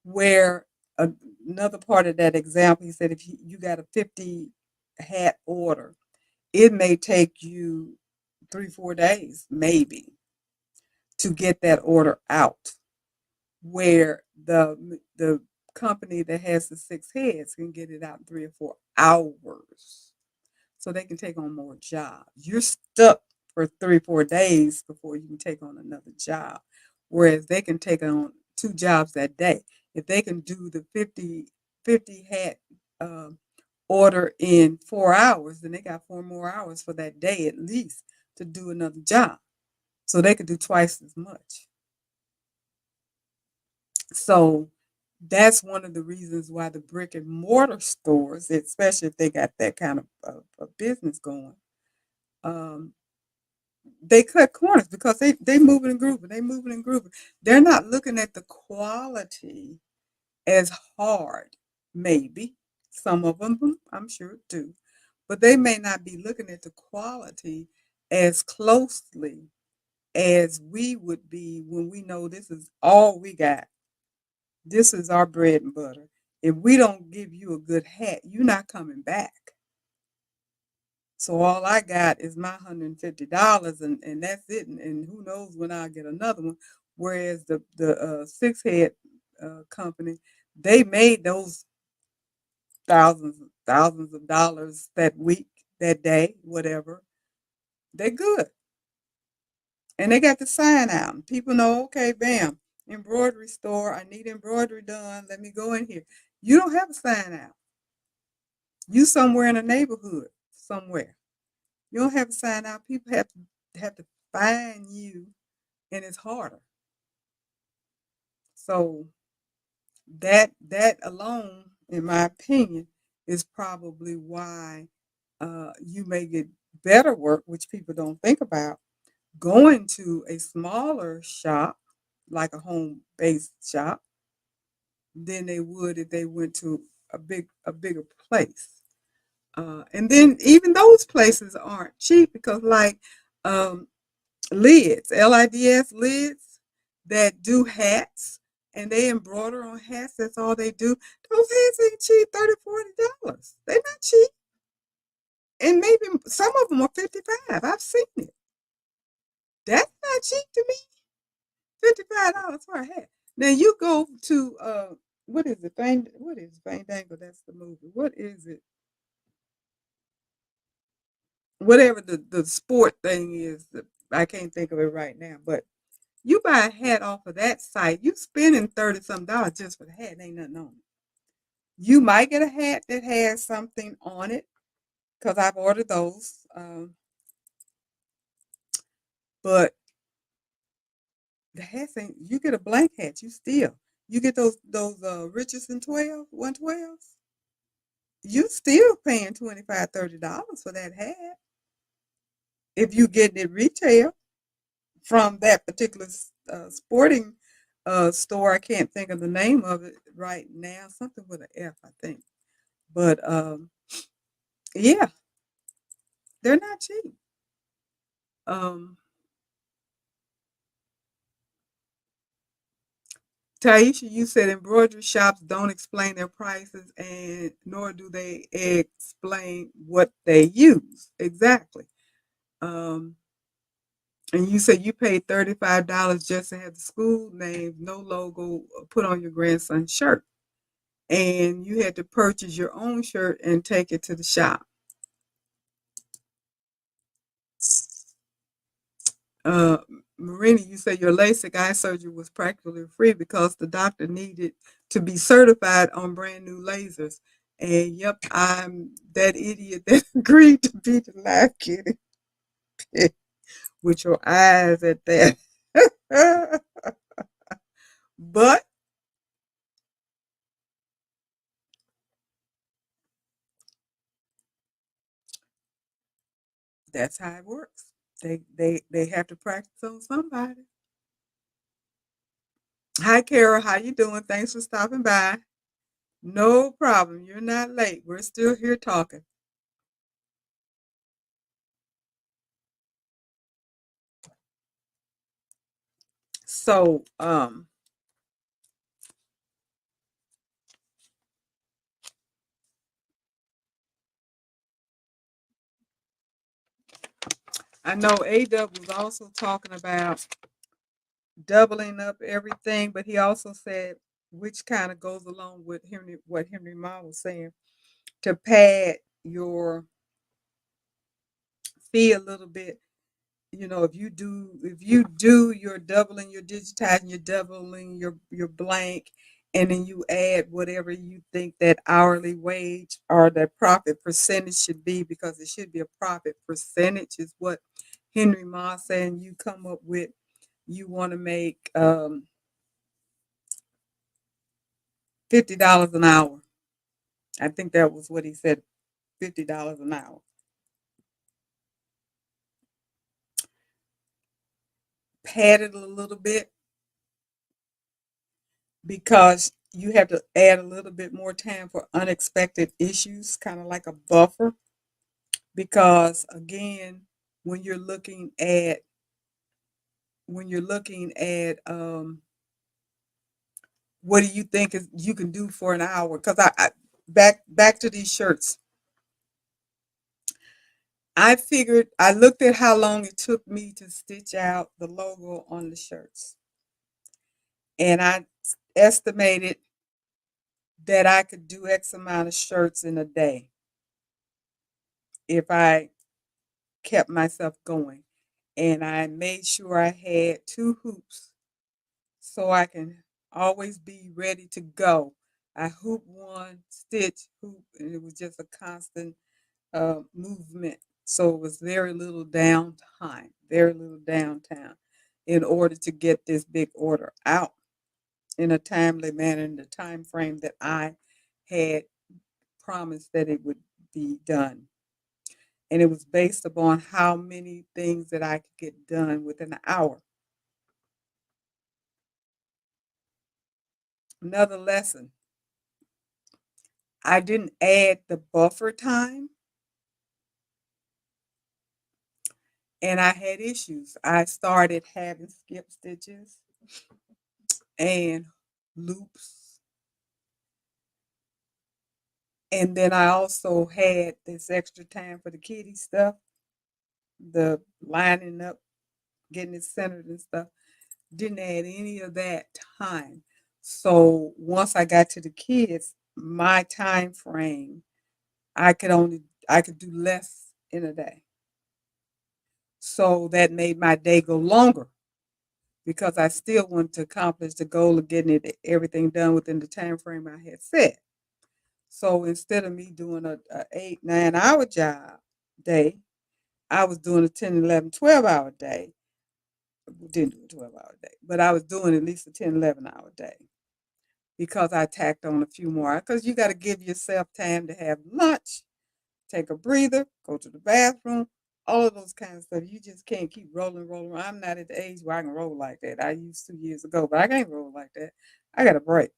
Where another part of that example, he said, if you got a 50 hat order, it may take you 3-4 days, maybe, to get that order out. Where the company that has the 6 heads can get it out in 3 or 4 hours, so they can take on more jobs. You're stuck for 3-4 days before you can take on another job, whereas they can take on 2 jobs that day. If they can do the 50 hat order in 4 hours, then they got 4 more hours for that day at least to do another job. So they could do twice as much. So that's one of the reasons why the brick and mortar stores, especially if they got that kind of business going, um, they cut corners because they moving and grooving. They moving and grooving. They're not looking at the quality as hard. Maybe some of them, I'm sure, do, but they may not be looking at the quality as closely as we would be when we know this is all we got. This is our bread and butter. If we don't give you a good hat, you're not coming back. So all I got is my $150, and that's it. And who knows when I'll get another one. Whereas the 6 head company, they made those thousands of dollars that week, that day, whatever. They're good. And they got the sign out. And people know, okay, bam, embroidery store. I need embroidery done. Let me go in here. You don't have a sign out. You somewhere in a neighborhood, somewhere. You don't have a sign out. People have to find you, and it's harder. So that alone, in my opinion, is probably why you may get better work, which people don't think about, going to a smaller shop, like a home-based shop, than they would if they went to a bigger place. And then even those places aren't cheap because, like, um, lids, LIDS lids that do hats and they embroider on hats. That's all they do. Those hats ain't cheap, $30, $40. They're not cheap. And maybe some of them are 55. I've seen it. That's not cheap to me. $55 for a hat. Now you go to what is it? What is Fandango? That's the movie. What is it? Whatever the sport thing is, I can't think of it right now. But you buy a hat off of that site, you spending 30 some dollars just for the hat. Ain't nothing on it. You might get a hat that has something on it because I've ordered those. But the hats ain't. You get a blank hat, you get those Richardson 112s. You still paying $25, $30 for that hat if you getting it retail from that particular sporting store. I can't think of the name of it right now. Something with an F, I think. But yeah, they're not cheap. Um, Taisha, you said embroidery shops don't explain their prices, and nor do they explain what they use exactly. Um, and you said you paid $35 just to have the school name, no logo, put on your grandson's shirt, and you had to purchase your own shirt and take it to the shop. Uh, Marina, you said your LASIK eye surgery was practically free because the doctor needed to be certified on brand new lasers. And yep, I'm that idiot that agreed to be the live kitty with your eyes at that. But that's how it works. They have to practice on somebody. Hi, Carol. How you doing? Thanks for stopping by. No problem. You're not late. We're still here talking. So, I know AW was also talking about doubling up everything, but he also said, which kind of goes along with what Henry Ma was saying, to pad your fee a little bit. You know, if you do your doubling, your digitizing, you're doubling your blank, and then you add whatever you think that hourly wage or that profit percentage should be, because it should be a profit percentage, is what Henry Ma saying. You come up with, you want to make $50 an hour. I think that was what he said, $50 an hour. Pad it a little bit because you have to add a little bit more time for unexpected issues, kind of like a buffer. Because again, when you're looking at what do you think is you can do for an hour? Because I back to these shirts. I looked at how long it took me to stitch out the logo on the shirts, and I estimated that I could do X amount of shirts in a day if I kept myself going. And I made sure I had two hoops so I can always be ready to go. I hoop one, stitch, hoop, and it was just a constant movement. So it was very little downtime in order to get this big order out. in a timely manner in the time frame that I had promised that it would be done. And it was based upon how many things that I could get done within an hour. Another lesson, I didn't add the buffer time and I had issues. I started having skip stitches and loops. And then I also had this extra time for the kiddie stuff, the lining up, getting it centered and stuff. Didn't add any of that time. So once I got to the kids, my time frame, I could do less in a day. So that made my day go longer because I still wanted to accomplish the goal of getting everything done within the time frame I had set. So instead of me doing a 8, 9 hour job day, I was doing a 10, 11, 12 hour day. Didn't do a 12-hour day, but I was doing at least a 10, 11 hour day because I tacked on a few more. Because you got to give yourself time to have lunch, take a breather, go to the bathroom, all of those kinds of stuff. You just can't keep rolling, rolling. I'm not at the age where I can roll like that. I used 2 years ago, but I can't roll like that. I got a break.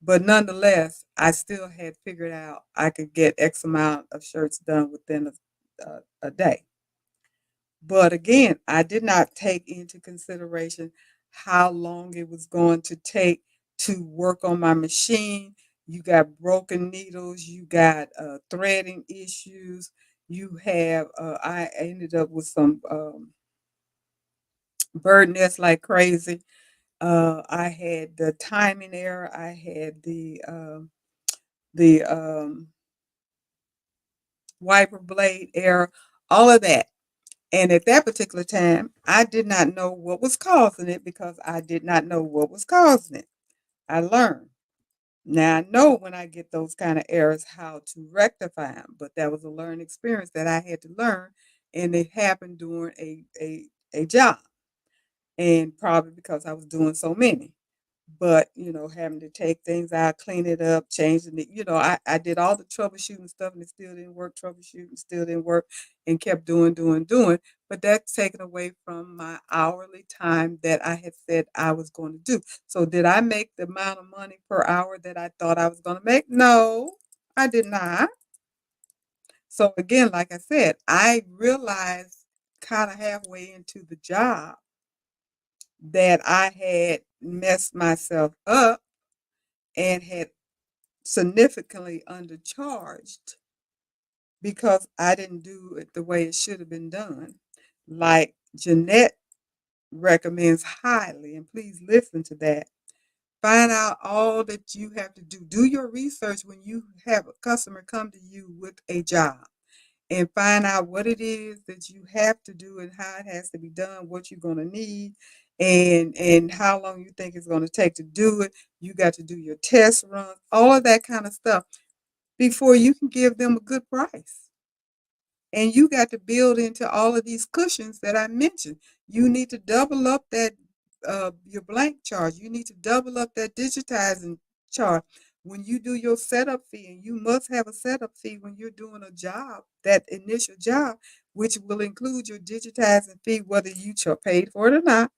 But nonetheless, I still had figured out I could get X amount of shirts done within a day. But again, I did not take into consideration how long it was going to take to work on my machine. You got broken needles, you got threading issues, you have, I ended up with some bird nests like crazy. I had the timing error, I had the wiper blade error, all of that. And at that particular time, I did not know what was causing it because I did not know what was causing it. I learned. Now I know when I get those kind of errors how to rectify them, but that was a learning experience that I had to learn, and it happened during a job, and probably because I was doing so many. But, having to take things out, clean it up, changing it, I did all the troubleshooting stuff and it still didn't work, troubleshooting still didn't work, and kept doing, doing, doing. But that's taken away from my hourly time that I had said I was going to do. So did I make the amount of money per hour that I thought I was going to make? No, I did not. So again, like I said, I realized kind of halfway into the job that I had messed myself up and had significantly undercharged because I didn't do it the way it should have been done. Like Jeanette recommends highly, and please listen to that. Find out all that you have to do. Do your research when you have a customer come to you with a job and find out what it is that you have to do and how it has to be done, what you're going to need, and how long you think it's going to take to do it. You got to do your test runs, all of that kind of stuff before you can give them a good price. And you got to build into all of these cushions that I mentioned. You need to double up that your blank charge. You need to double up that digitizing charge. When you do your setup fee, and you must have a setup fee when you're doing a job, that initial job, which will include your digitizing fee, whether you paid for it or not,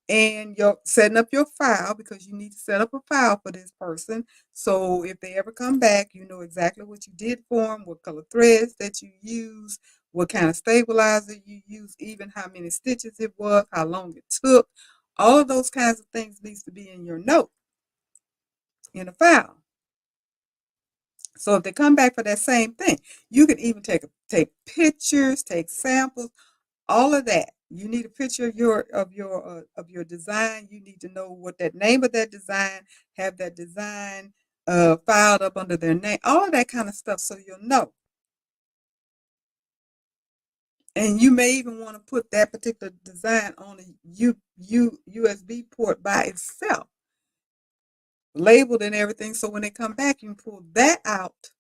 and you're setting up your file because you need to set up a file for this person. So if they ever come back, you know exactly what you did for them, what color threads that you use, what kind of stabilizer you use, even how many stitches it was, how long it took. All of those kinds of things needs to be in your note in a file. So if they come back for that same thing, you can even take pictures, take samples, all of that. You need a picture of your design. You need to know what that name of that design, have that design filed up under their name, all of that kind of stuff, so you'll know. And you may even want to put that particular design on a USB port by itself, labeled and everything. So when they come back, you can pull that out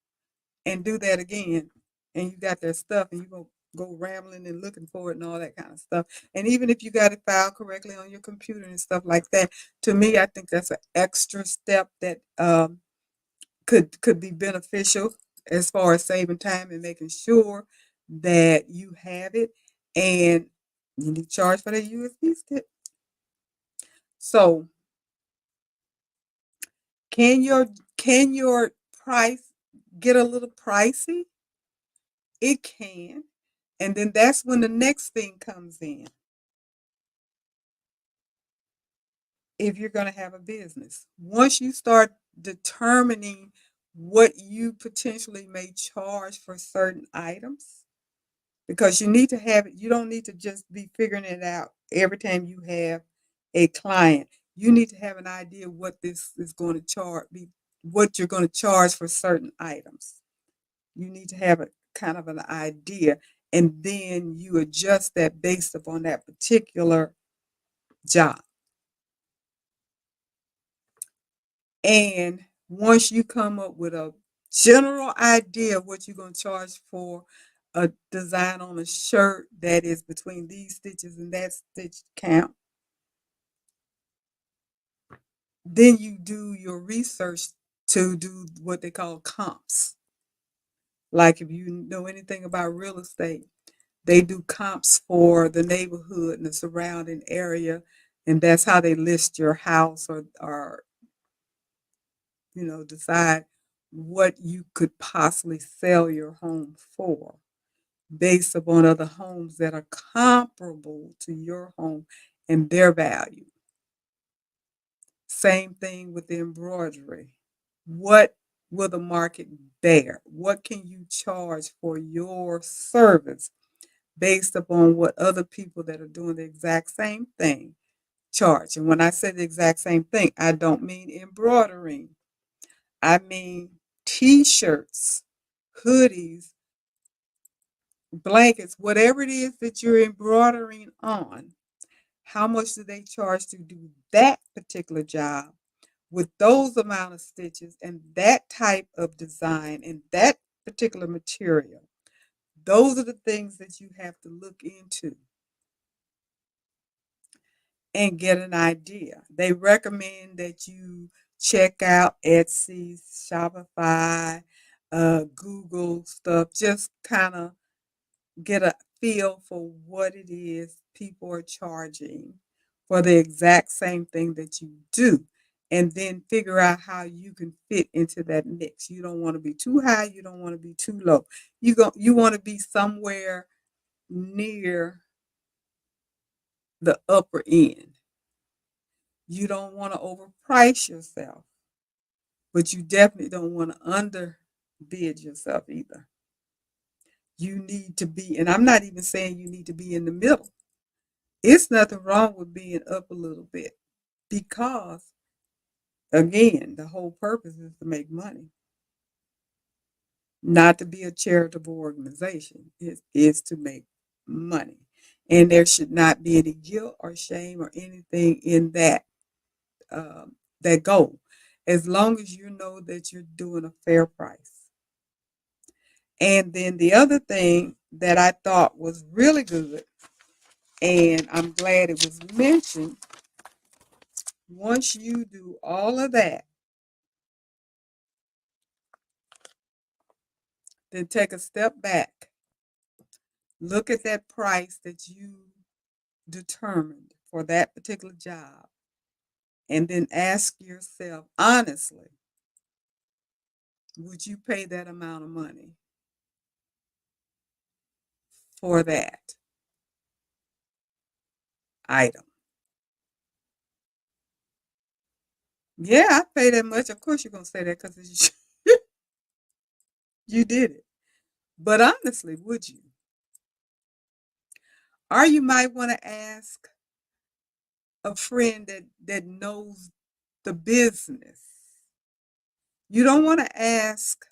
and do that again, and you got their stuff, and you go go rambling and looking for it and all that kind of stuff. And even if you got it filed correctly on your computer and stuff like that, to me, I think that's an extra step that could be beneficial as far as saving time and making sure that you have it. And you need to charge for that USB stick. So can your price get a little pricey? It can. And then that's when the next thing comes in. If you're going to have a business, once you start determining what you potentially may charge for certain items, because you need to have it, you don't need to just be figuring it out every time you have a client. You need to have an idea what this is going to charge, what you're going to charge for certain items. You need to have a kind of an idea, and then you adjust that based upon that particular job. And once you come up with a general idea of what you're going to charge for a design on a shirt that is between these stitches and that stitch count, then you do your research to do what they call comps. Like if you know anything about real estate, they do comps for the neighborhood and the surrounding area, and that's how they list your house or decide what you could possibly sell your home for based upon other homes that are comparable to your home and their value. Same thing with the embroidery. What will the market bear? What can you charge for your service based upon what other people that are doing the exact same thing charge? And when I say the exact same thing, I don't mean embroidering. I mean t-shirts, hoodies, blankets, whatever it is that you're embroidering on. How much do they charge to do that particular job with those amount of stitches and that type of design and that particular material? Those are the things that you have to look into and get an idea. They recommend that you check out Etsy, Shopify, Google stuff, just kind of get a feel for what it is people are charging for the exact same thing that you do. And then figure out how you can fit into that mix. You don't want to be too high. You don't want to be too low. You want to be somewhere near the upper end. You don't want to overprice yourself, but you definitely don't want to underbid yourself either. You need to be, and I'm not even saying you need to be in the middle. It's nothing wrong with being up a little bit because, again, the whole purpose is to make money, not to be a charitable organization. It is to make money. And there should not be any guilt or shame or anything in that goal, as long as you know that you're doing a fair price. And then the other thing that I thought was really good, and I'm glad it was mentioned, once you do all of that, then take a step back, look at that price that you determined for that particular job, and then ask yourself honestly, would you pay that amount of money for that item? Yeah, I pay that much. Of course, you're going to say that because you did it. But honestly, would you? Or you might want to ask a friend that knows the business. You don't want to ask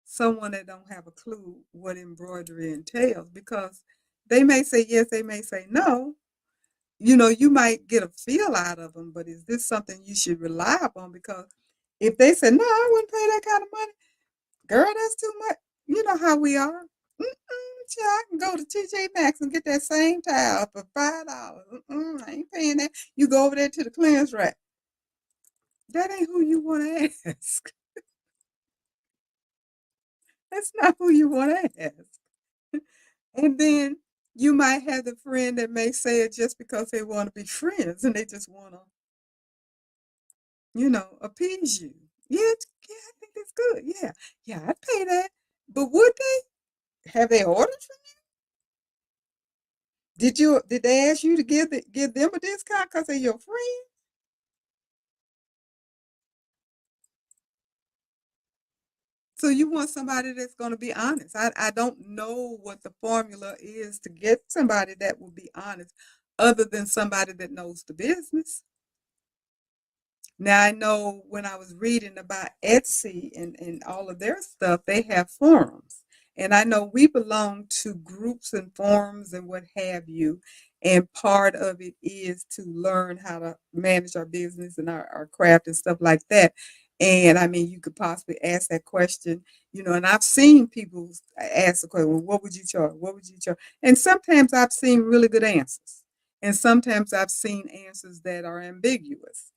someone that don't have a clue what embroidery entails because they may say yes, they may say no. You might get a feel out of them, but is this something you should rely upon? Because if they say no, I wouldn't pay that kind of money, girl, that's too much. You know how we are. Mm-mm, I can go to TJ Maxx and get that same towel for $5. I ain't paying that. You go over there to the clearance rack. That ain't who you want to ask. That's not who you want to ask. And then you might have the friend that may say it just because they want to be friends and they just want to, appease you. Yeah, yeah, I think that's good. Yeah, yeah, I'd pay that. But would they? Have they ordered from you? Did they ask you to give them a discount because they're your friend? So you want somebody that's going to be honest. I don't know what the formula is to get somebody that will be honest, other than somebody that knows the business. Now I know when I was reading about Etsy and all of their stuff, they have forums. And I know we belong to groups and forums and what have you. And part of it is to learn how to manage our business and our craft and stuff like that. And I mean, you could possibly ask that question, and I've seen people ask the question, well, what would you charge? What would you charge? And sometimes I've seen really good answers. And sometimes I've seen answers that are ambiguous.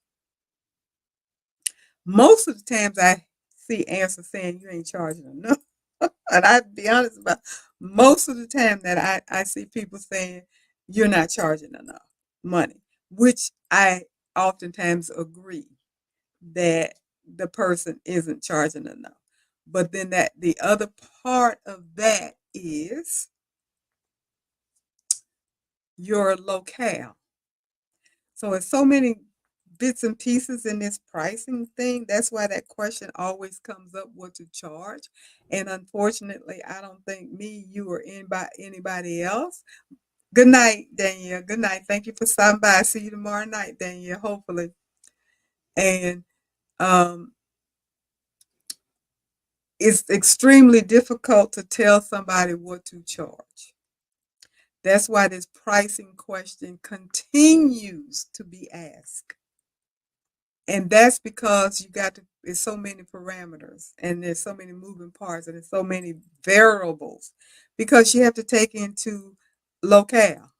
Most of the times I see answers saying you ain't charging enough. And I'd be honest about most of the time that I see people saying you're not charging enough money, which I oftentimes agree that the person isn't charging enough. But then that the other part of that is your locale. So it's so many bits and pieces in this pricing thing. That's why that question always comes up, what to charge. And unfortunately, I don't think me, you, or anybody else. Good night, Danielle. Good night. Thank you for stopping by. See you tomorrow night, Danielle, hopefully. And um, it's extremely difficult to tell somebody what to charge. That's why this pricing question continues to be asked. And that's because you got to, it's so many parameters and there's so many moving parts and there's so many variables because you have to take into locale.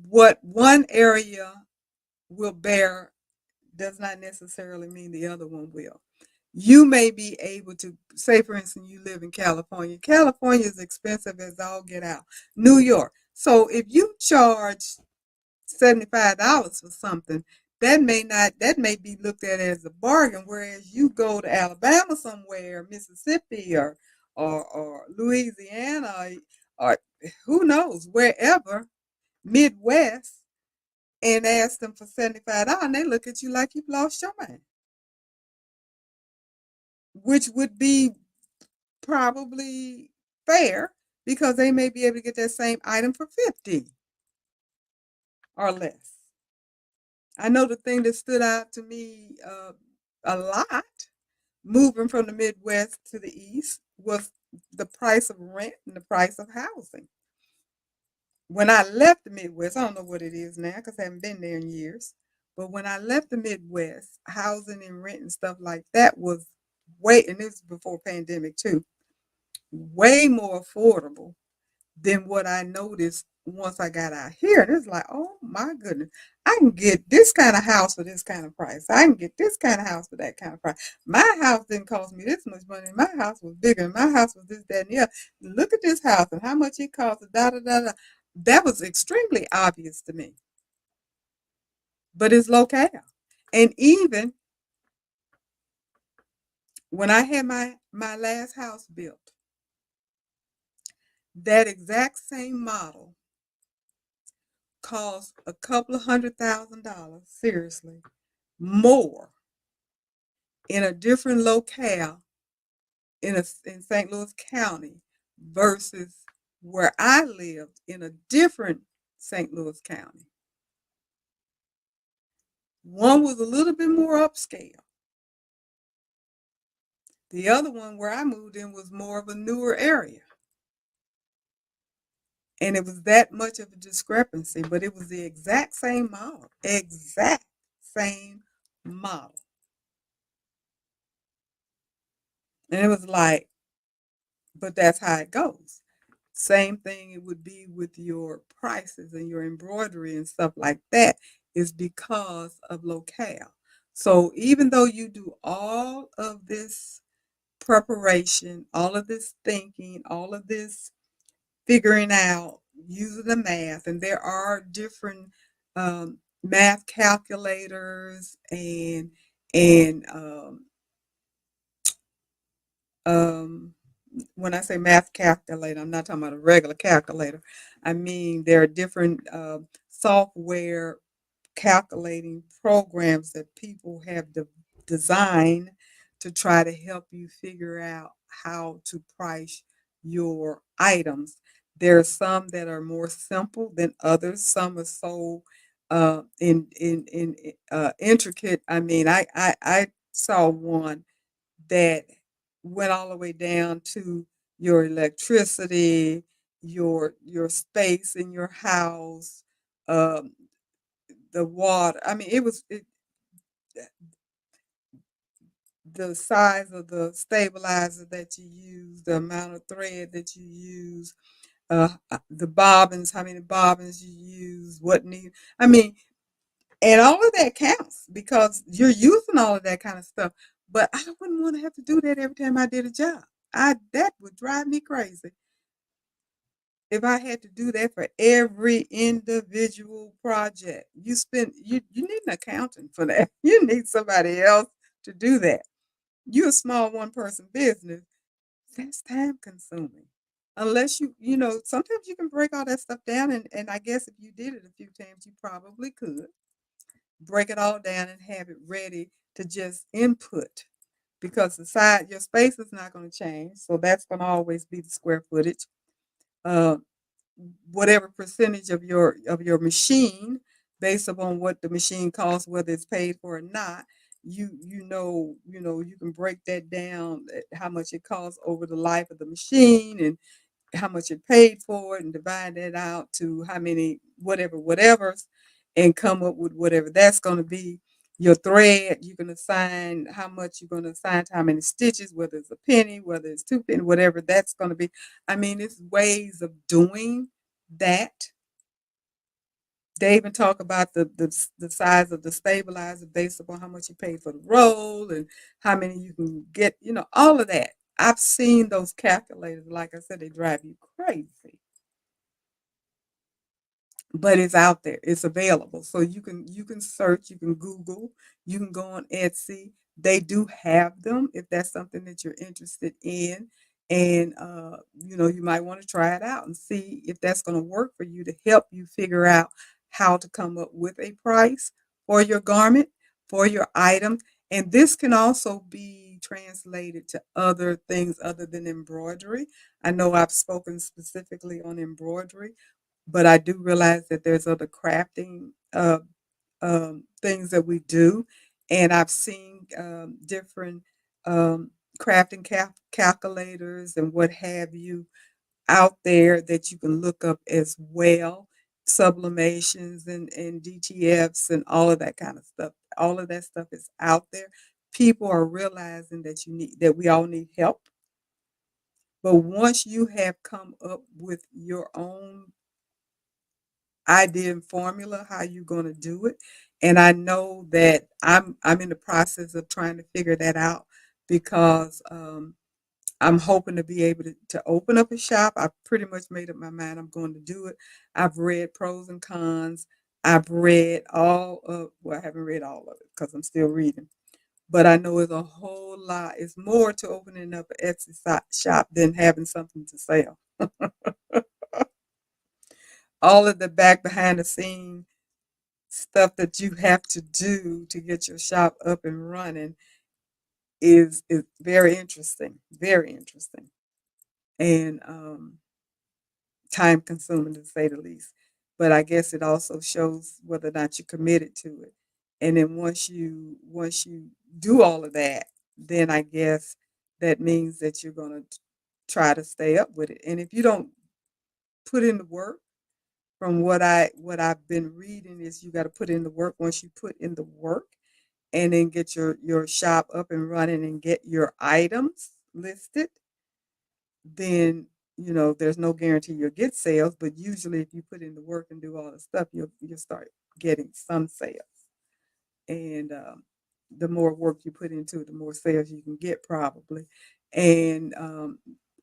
What one area will bear does not necessarily mean the other one will. You may be able to, say, for instance, you live in California. California is expensive as all get out. New York. So if you charge $75 for something, that may be looked at as a bargain, whereas you go to Alabama somewhere, Mississippi or Louisiana or who knows, wherever, Midwest, and ask them for $75 and they look at you like you've lost your mind. Which would be probably fair because they may be able to get that same item for 50 or less. I know the thing that stood out to me a lot moving from the Midwest to the East was the price of rent and the price of housing. When I left the Midwest, I don't know what it is now because I haven't been there in years, but when I left the Midwest, housing and rent and stuff like that was and this was before pandemic too, way more affordable than what I noticed once I got out here. And it's like, oh my goodness, I can get this kind of house for this kind of price. I can get this kind of house for that kind of price. My house didn't cost me this much money. My house was bigger. And my house was this, that, and the other. Look at this house and how much it cost. Da, da, da, da. That was extremely obvious to me. But it's locale. And even when I had my last house built, that exact same model cost a couple of $100,000, seriously, more in a different locale in St. Louis County versus where I lived in a different St. Louis County. One was a little bit more upscale. The other one where I moved in was more of a newer area. And it was that much of a discrepancy, but it was the exact same model. Exact same model. And it was like, but that's how it goes. Same thing it would be with your prices and your embroidery and stuff like that is because of locale. So even though you do all of this preparation, all of this thinking, all of this figuring out using the math, and there are different math calculators and um, when I say math calculator, I'm not talking about a regular calculator. I mean there are different software calculating programs that people have designed to try to help you figure out how to price your items. There are some that are more simple than others. Some are so intricate. I mean, I saw one that went all the way down to your electricity, your space in your house, um, the water. I mean, the size of the stabilizer that you use, the amount of thread that you use, the bobbins, how many bobbins you use, what need. I mean, and all of that counts because you're using all of that kind of stuff. But I wouldn't want to have to do that every time I did a job. I That would drive me crazy if I had to do that for every individual project. You need an accountant for that. You need somebody else to do that. You're a small one person business. That's time consuming. Unless sometimes you can break all that stuff down and I guess if you did it a few times, you probably could break it all down and have it ready to just input because your space is not going to change. So that's going to always be the square footage. Uh, whatever percentage of your machine based upon what the machine costs, whether it's paid for or not, you can break that down how much it costs over the life of the machine and how much it paid for it and divide that out to how many whatever's and come up with whatever that's going to be. Your thread, you can assign how much you're going to assign to how many stitches, whether it's a penny, whether it's two penny, whatever that's going to be. I mean, it's ways of doing that. They even talk about the size of the stabilizer based upon how much you paid for the roll and how many you can get, all of that. I've seen those calculators. Like I said, they drive you crazy, but it's out there. It's available. So you can search, you can Google, you can go on Etsy. They do have them if that's something that you're interested in. And you might want to try it out and see if that's going to work for you to help you figure out how to come up with a price for your garment, for your item. And this can also be translated to other things other than embroidery. I know I've spoken specifically on embroidery, but I do realize that there's other crafting things that we do, and I've seen different um, crafting calculators and what have you out there that you can look up as well, sublimations and DTFs and all of that kind of stuff. All of that stuff is out there. People are realizing that we all need help. But once you have come up with your own idea and formula how you're going to do it, and I know that I'm in the process of trying to figure that out because I'm hoping to be able to open up a shop. I've pretty much made up my mind I'm going to do it. I've read pros and cons. I've read all of, well, I haven't read all of it because I'm still reading, but I know it's a whole lot. It's more to opening up an Etsy shop than having something to sell. All of the back behind the scene stuff that you have to do to get your shop up and running is very interesting, and time consuming to say the least. But I guess it also shows whether or not you're committed to it. And then once you do all of that, then I guess that means that you're gonna try to stay up with it. And if you don't put in the work, from what I've been reading is you got to put in the work. Once you put in the work and then get your shop up and running and get your items listed, then there's no guarantee you'll get sales, but usually if you put in the work and do all the stuff, you'll start getting some sales. And the more work you put into it, the more sales you can get probably. And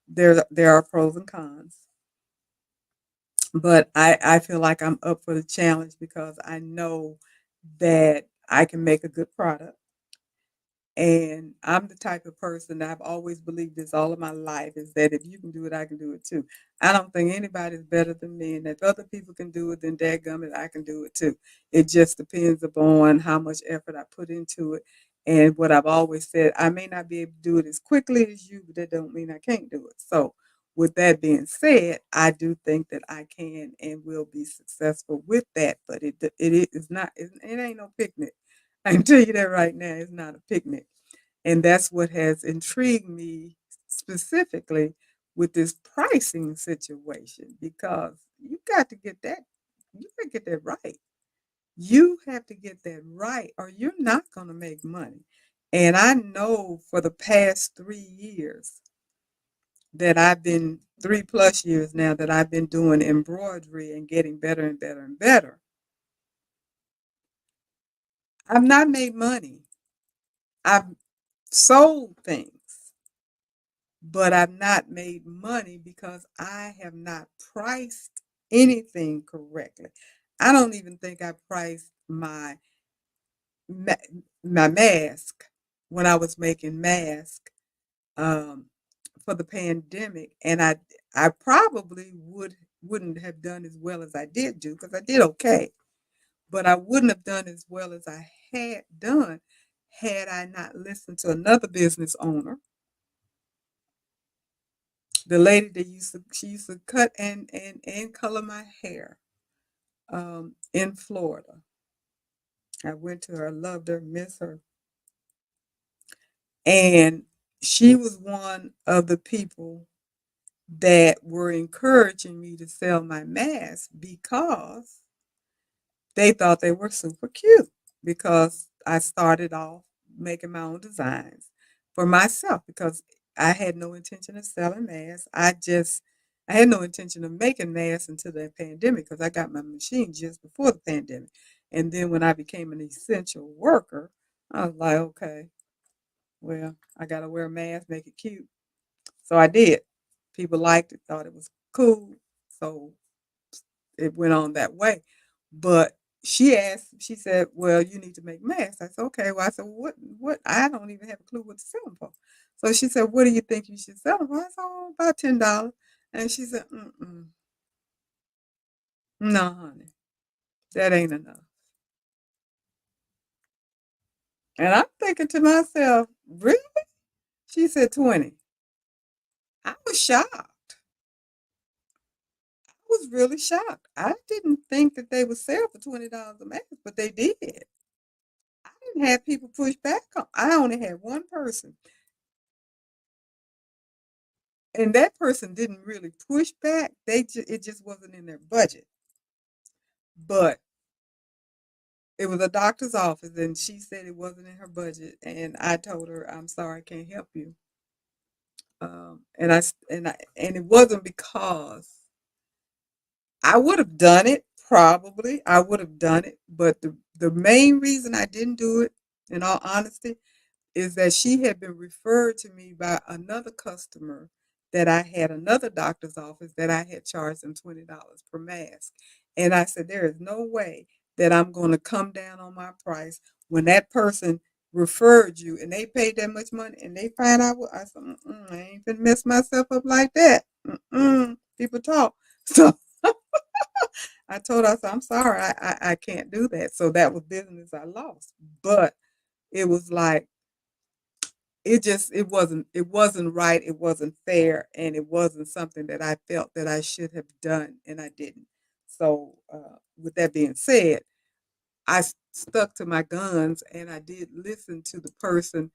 there are pros and cons, but I feel like I'm up for the challenge because I know that I can make a good product. And I'm the type of person that I've always believed this all of my life is that if you can do it, I can do it too. I don't think anybody's better than me. And if other people can do it, then dadgummit, I can do it too. It just depends upon how much effort I put into it. And what I've always said, I may not be able to do it as quickly as you, but that don't mean I can't do it. So with that being said, I do think that I can and will be successful with that. But it is not, it ain't no picnic. I can tell you that right now. It's not a picnic. And that's what has intrigued me specifically with this pricing situation because you got to get that, you got to get that right. You have to get that right or you're not going to make money. And I know for the past 3 years that I've been 3+ years now that I've been doing embroidery and getting better and better and better. I've not made money. I've sold things, but I've not made money because I have not priced anything correctly. I don't even think I priced ma- my mask when I was making masks um, for the pandemic, and I probably wouldn't have done as well as I did do because I did okay, but I wouldn't have done as well as I had done had I not listened to another business owner, the lady that she used to cut and color my hair in Florida. I went to her, loved her, miss her, and she was one of the people that were encouraging me to sell my masks because they thought they were super cute because I started off making my own designs for myself because I had no intention of selling masks. I had no intention of making masks until the pandemic because I got my machine just before the pandemic. And then when I became an essential worker, I was like, okay, well, I got to wear a mask, make it cute. So I did. People liked it, thought it was cool. So it went on that way. But she said, well, you need to make masks. I said, okay. Well, I said, what? I don't even have a clue what to sell them for. So she said, what do you think you should sell them for? I said, oh, about $10. And she said, no, honey, that ain't enough. And I'm thinking to myself, really? She said 20. I was shocked. I was really shocked. I didn't think that they would sell for $20 a mask, but they did. I didn't have people push back on. I only had one person, and that person didn't really push back. It just wasn't in their budget. But it was a doctor's office, and she said it wasn't in her budget. And I told her, "I'm sorry, I can't help you." And it wasn't because I would have done it. Probably, I would have done it. But the main reason I didn't do it, in all honesty, is that she had been referred to me by another customer that I had another doctor's office that I had charged them $20 per mask. And I said, there is no way that I'm going to come down on my price when that person referred you and they paid that much money and they find out what I said, I ain't gonna mess myself up like that. People talk. So I told her, I said, I'm sorry, I can't do that. So that was business I lost. But it was like, it wasn't right, it wasn't fair, and it wasn't something that I felt that I should have done, and I didn't. So with that being said, stuck to my guns and I did listen to the person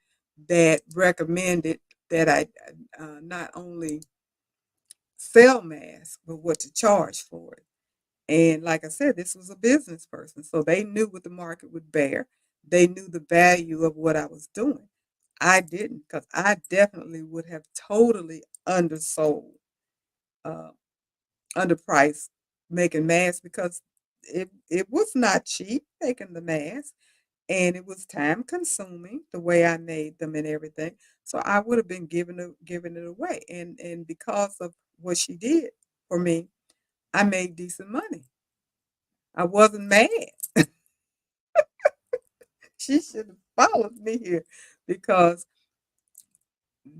that recommended that I not only sell masks but what to charge for it. And like I said, this was a business person. So they knew what the market would bear. They knew the value of what I was doing. I didn't because I definitely would have totally undersold. uh, underpriced making masks because it was not cheap making the mask, and it was time consuming the way I made them and everything. So I would have been giving it away, and because of what she did for me, I made decent money. I wasn't mad. She should have followed me here because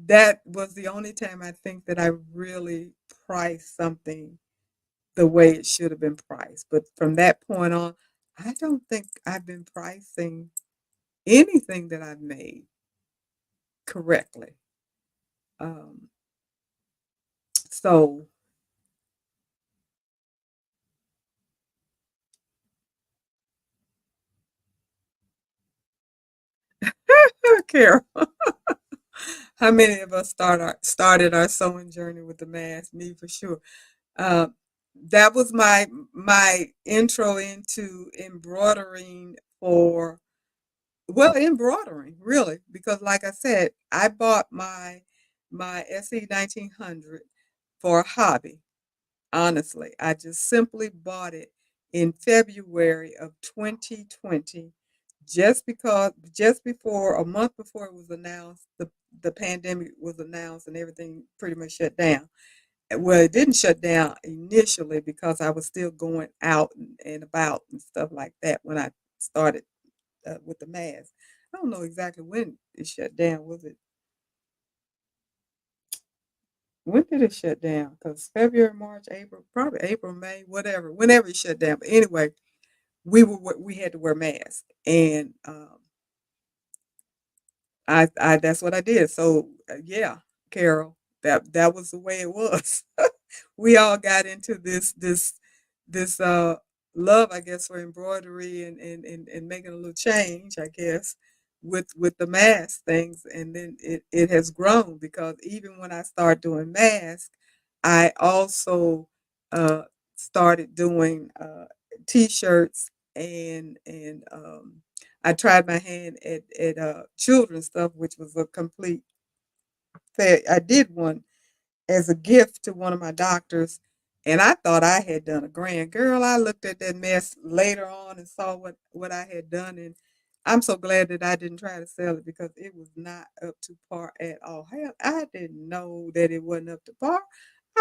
that was the only time I think that I really priced something the way it should have been priced. But from that point on, I don't think I've been pricing anything that I've made correctly. Um, so, Carol, how many of us started our sewing journey with the mask? Me for sure. Uh, that was my intro into embroidering for well, embroidering really, because like I said, I bought my SE 1900 for a hobby. Honestly, I just simply bought it in February of 2020, just before a month before it was announced, the pandemic was announced and everything pretty much shut down. Well, it didn't shut down initially because I was still going out and about and stuff like that when I started with the mask. I don't know exactly when it shut down. Was it when did it shut down? Because February, March, April, probably April, May, whatever, whenever it shut down. But anyway, we had to wear masks, and I that's what I did. So yeah, Carol, that was the way it was. We all got into this love, I guess, for embroidery and making a little change, I guess, with the mask things, and then it has grown because even when I started doing masks, I also started doing t-shirts and I tried my hand at children's stuff, which was a complete fail. I did one as a gift to one of my doctors, and I thought I had done a grand. Girl, I looked at that mess later on and saw what I had done, and I'm so glad that I didn't try to sell it because it was not up to par at all. Hell, I didn't know that it wasn't up to par.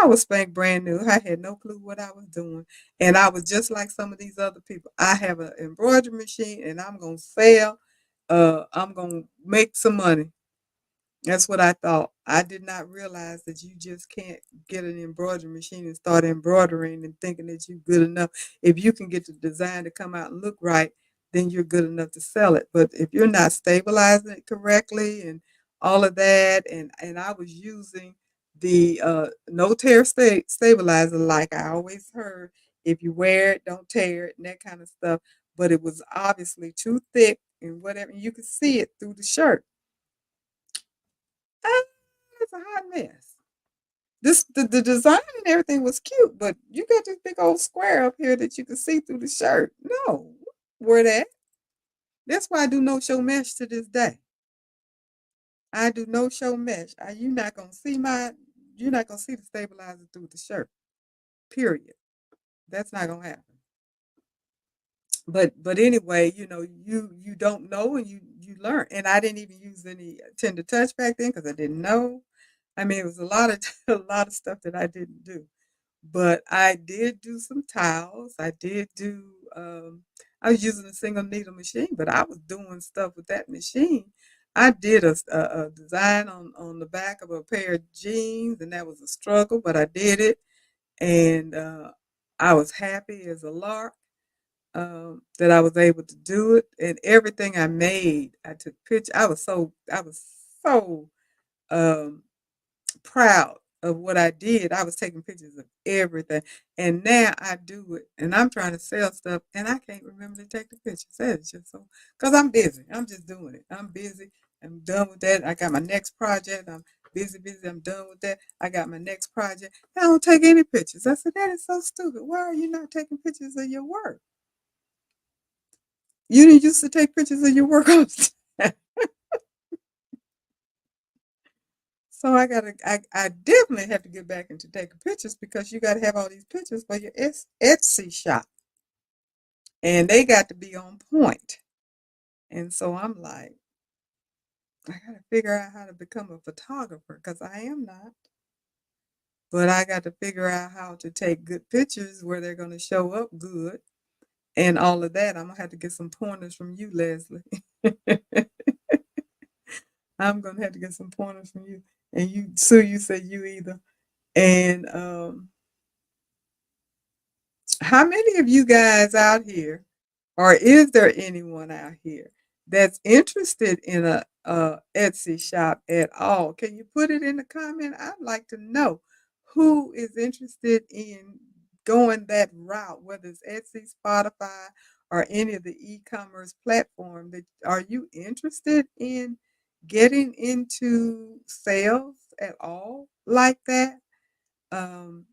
I was spank brand new. I had no clue what I was doing. And I was just like some of these other people. I have an embroidery machine and I'm gonna sell. I'm gonna make some money. That's what I thought. I did not realize that you just can't get an embroidery machine and start embroidering and thinking that you're good enough. If you can get the design to come out and look right, then you're good enough to sell it. But if you're not stabilizing it correctly and all of that, and I was using the no tear stabilizer like I always heard. If you wear it, don't tear it, and that kind of stuff. But it was obviously too thick and whatever. You could see it through the shirt. Ah, it's a hot mess. The design and everything was cute, but you got this big old square up here that you can see through the shirt. No, where that? That's why I do no show mesh to this day. I do no show mesh. You're not gonna see you're not gonna see the stabilizer through the shirt. Period. That's not gonna happen. But anyway, you don't know and you learn. And I didn't even use any tender touch back then because I didn't know. I mean, it was a lot of a lot of stuff that I didn't do. But I did do some towels. I did do. I was using a single needle machine, but I was doing stuff with that machine. I did a design on the back of a pair of jeans, and that was a struggle, but I did it, and I was happy as a lark that I was able to do it. And everything I made, I took pictures. I was so um, proud of what I did. I was taking pictures of everything. And now I do it and I'm trying to sell stuff and I can't remember to take the pictures. That is just so because I'm busy. I'm just doing it. I'm busy. I'm done with that. I got my next project. I'm busy. I'm done with that. I got my next project. I don't take any pictures. I said, that is so stupid. Why are you not taking pictures of your work? You didn't used to take pictures of your work all the time. So I definitely have to get back into taking pictures because you got to have all these pictures for your Etsy shop, and they got to be on point. And so I'm like, I got to figure out how to become a photographer because I am not. But I got to figure out how to take good pictures where they're going to show up good and all of that. I'm gonna have to get some pointers from you, Leslie. I'm gonna have to get some pointers from you. And you, Sue, you said you either. And how many of you guys out here, or is there anyone out here that's interested in a Etsy shop at all? Can you put it in the comment? I'd like to know who is interested in going that route, whether it's Etsy, Spotify, or any of the e-commerce platform. That are you interested in getting into sales at all like that? Um,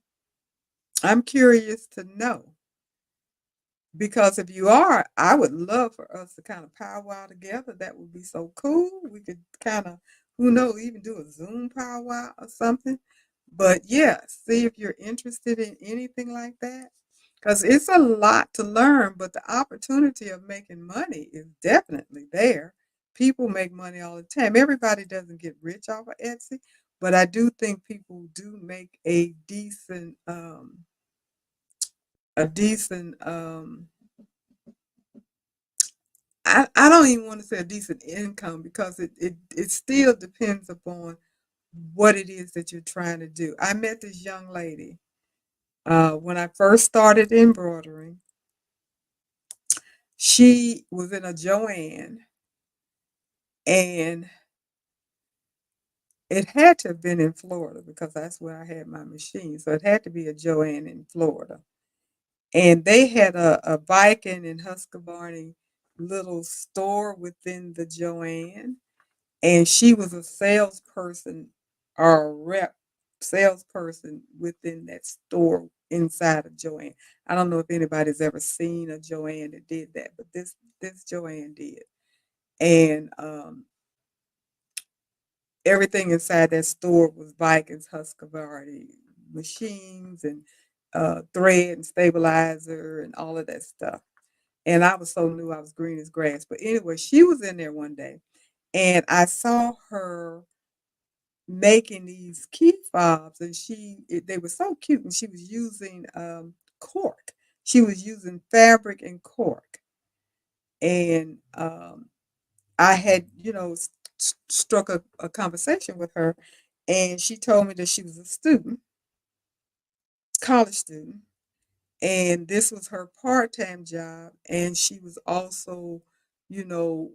I'm curious to know. Because if you are, I would love for us to kind of powwow together. That would be so cool. We could kind of, who knows, even do a Zoom powwow or something. But yeah, see if you're interested in anything like that. Because it's a lot to learn, but the opportunity of making money is definitely there. People make money all the time. Everybody doesn't get rich off of Etsy, but I do think people do make a decent I don't even want to say a decent income because it still depends upon what it is that you're trying to do. I met this young lady when I first started embroidering. She was in a Joanne, and it had to have been in Florida because that's where I had my machine. So it had to be a Joanne in Florida. And they had a Viking and Husqvarna little store within the Joanne, and she was a salesperson or a rep salesperson within that store inside of Joanne. I don't know if anybody's ever seen a Joanne that did that, but this Joanne did. And everything inside that store was Vikings, Husqvarna machines and thread and stabilizer and all of that stuff. And I was so new, I was green as grass. But anyway, she was in there one day, and I saw her making these key fobs, and they were so cute, and she was using cork. She was using fabric and cork, and I had struck a conversation with her, and she told me that she was a student, college student, and this was her part-time job, and she was also, you know,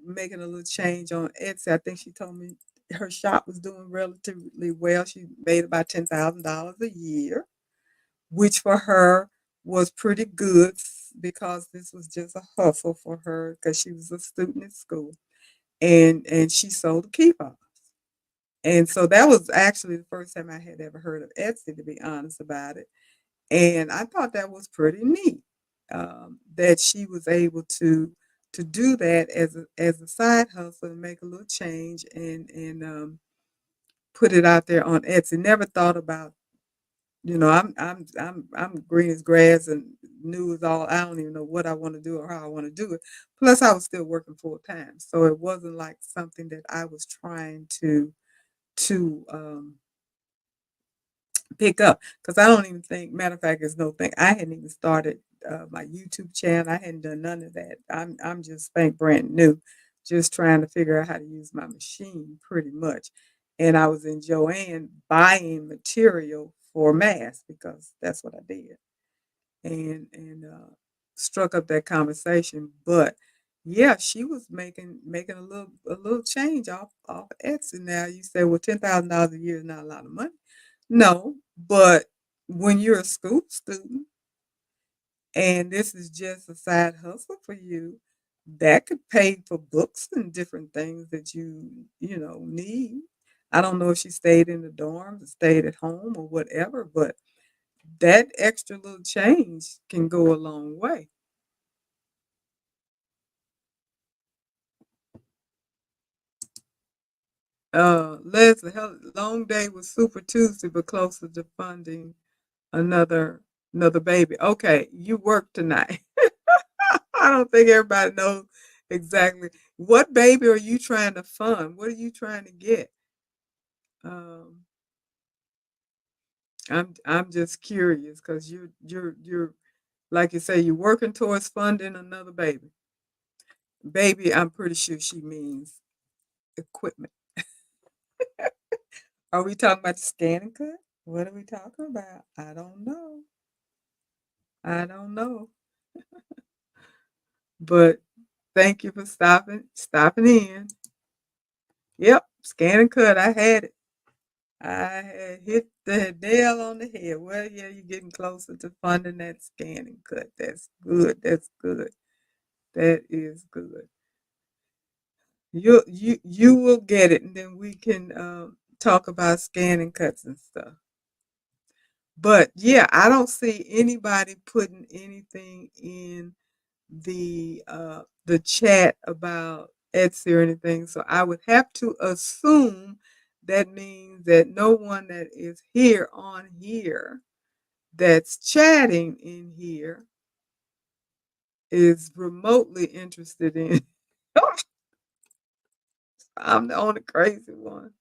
making a little change on Etsy. I think she told me her shop was doing relatively well. She made about $10,000 a year, which for her was pretty good because this was just a hustle for her because she was a student at school, and she sold key fobs. And so that was actually the first time I had ever heard of Etsy, to be honest about it. And I thought that was pretty neat, that she was able to do that as a side hustle and make a little change and put it out there on Etsy. Never thought about, I'm green as grass and new as all. I don't even know what I want to do or how I want to do it. Plus, I was still working full time, so it wasn't like something that I was trying to pick up, because I don't even think, matter of fact, there's no thing. I hadn't even started my YouTube channel. I hadn't done none of that. I'm just spank brand new, just trying to figure out how to use my machine pretty much. And I was in Joanne buying material for mass because that's what I did, and struck up that conversation. But yeah, she was making a little change off of Etsy. Now you say, well, $10,000 a year is not a lot of money. No, but when you're a school student and this is just a side hustle for you, that could pay for books and different things that you need. I don't know if she stayed in the dorms or stayed at home or whatever, but that extra little change can go a long way. Leslie, long day was Super Tuesday, but closer to funding another another baby. Okay, you work tonight. I don't think everybody knows exactly what baby are you trying to fund. What are you trying to get? Um, I'm just curious because you're like you say you're working towards funding another baby. Baby, I'm pretty sure she means equipment. Are we talking about the scan and cut? What are we talking about? I don't know. I don't know. But thank you for stopping in. Yep, scan and cut. I had it. I had hit the nail on the head. Well, yeah, you're getting closer to funding that scan and cut. That's good. That's good. That is good. You will get it, and then we can talk about scan and cuts and stuff. But yeah, I don't see anybody putting anything in the chat about Etsy or anything. So I would have to assume that means that no one that is here on here that's chatting in here is remotely interested in. I'm the only crazy one.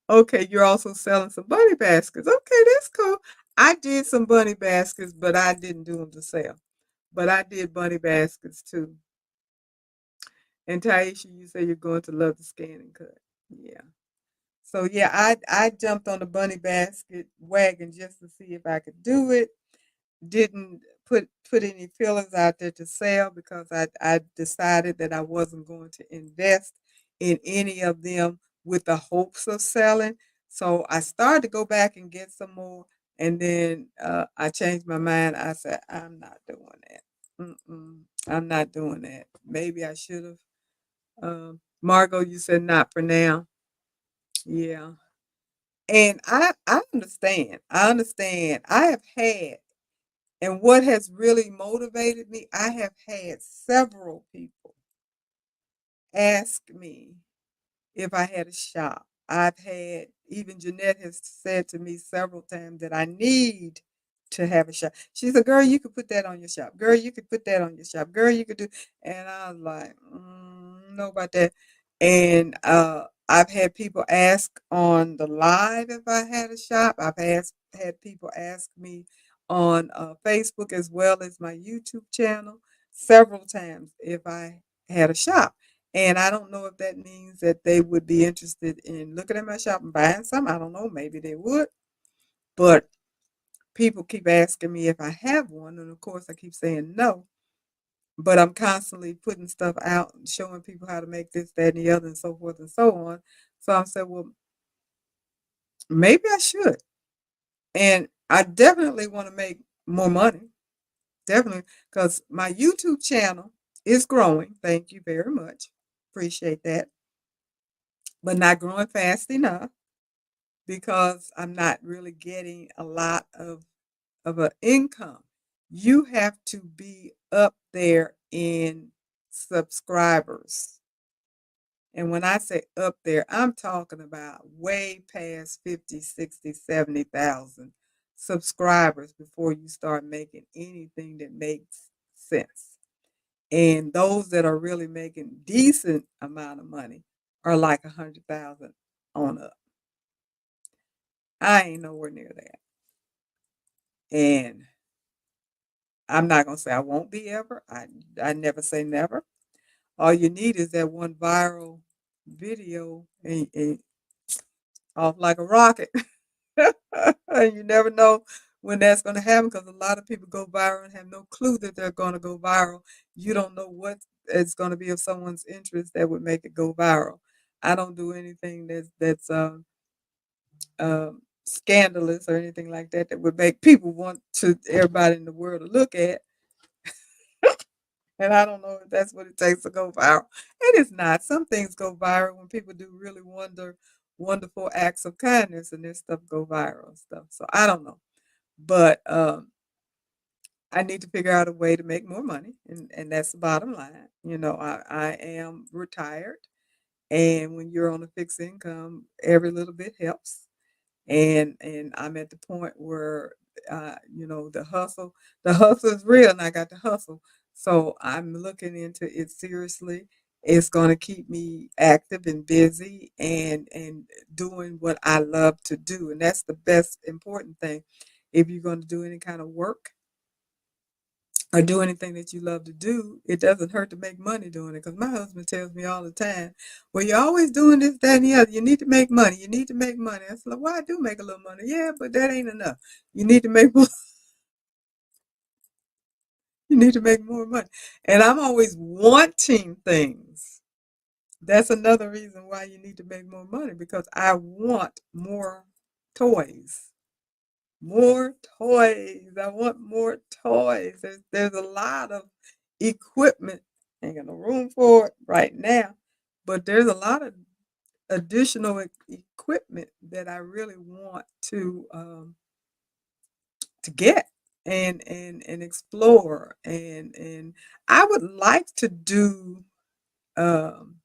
Okay, you're also selling some bunny baskets. Okay, that's cool. I did some bunny baskets, but I didn't do them to sell. But I did bunny baskets too. And Taisha, you say you're going to love the scan and cut. Yeah. So yeah, I jumped on the bunny basket wagon just to see if I could do it. Didn't put any feelers out there to sell because I decided that I wasn't going to invest in any of them with the hopes of selling. So I started to go back and get some more, and then I changed my mind. I said I'm not doing that. I'm not doing that. Maybe I should have. Margot, you said not for now. Yeah. And I understand. I understand. I have had, and what has really motivated me, I have had several people ask me if I had a shop. I've had, even Jeanette has said to me several times that I need to have a shop. She said, "Girl, you could put that on your shop. Girl, you could put that on your shop. Girl, you could do." And I was like, "Know about that." And I've had people ask on the live if I had a shop. Had people ask me on Facebook as well as my YouTube channel several times if I had a shop. And I don't know if that means that they would be interested in looking at my shop and buying some. I don't know. Maybe they would. But people keep asking me if I have one. And of course, I keep saying no. But I'm constantly putting stuff out and showing people how to make this, that, and the other, and so forth and so on. So I'm saying, well, maybe I should. And I definitely want to make more money. Definitely. Because my YouTube channel is growing. Thank you very much. Appreciate that. But not growing fast enough, because I'm not really getting a lot of an income. You have to be up there in subscribers. And when I say up there, I'm talking about way past 50, 60, 70,000 subscribers before you start making anything that makes sense. And those that are really making decent amount of money are like 100,000 on up. I ain't nowhere near that. And I'm not gonna say I won't be ever. I never say never. All you need is that one viral video and off like a rocket. And you never know when that's gonna happen because a lot of people go viral and have no clue that they're gonna go viral. You don't know what it's gonna be of someone's interest that would make it go viral. I don't do anything that's scandalous or anything like that that would make people want to everybody in the world to look at. And I don't know if that's what it takes to go viral. It is not. Some things go viral when people do really wonderful acts of kindness and this stuff go viral and stuff. So I don't know. But I need to figure out a way to make more money, and that's the bottom line. You know, I am retired, And when you're on a fixed income, every little bit helps. And I'm at the point where the hustle is real, and I got to hustle. So I'm looking into it seriously. It's going to keep me active and busy and doing what I love to do, and that's the best important thing. If you're going to do any kind of work or do anything that you love to do, it doesn't hurt to make money doing it. Because my husband tells me all the time, "Well, you're always doing this, that, and the other. You need to make money. You need to make money." I said, "Well, I do make a little money, yeah, but that ain't enough. You need to make more. You need to make more money." And I'm always wanting things. That's another reason why you need to make more money because I want more toys. More toys. I want more toys. There's a lot of equipment. Ain't got no room for it right now, but there's a lot of additional equipment that I really want to get and explore and I would like to do um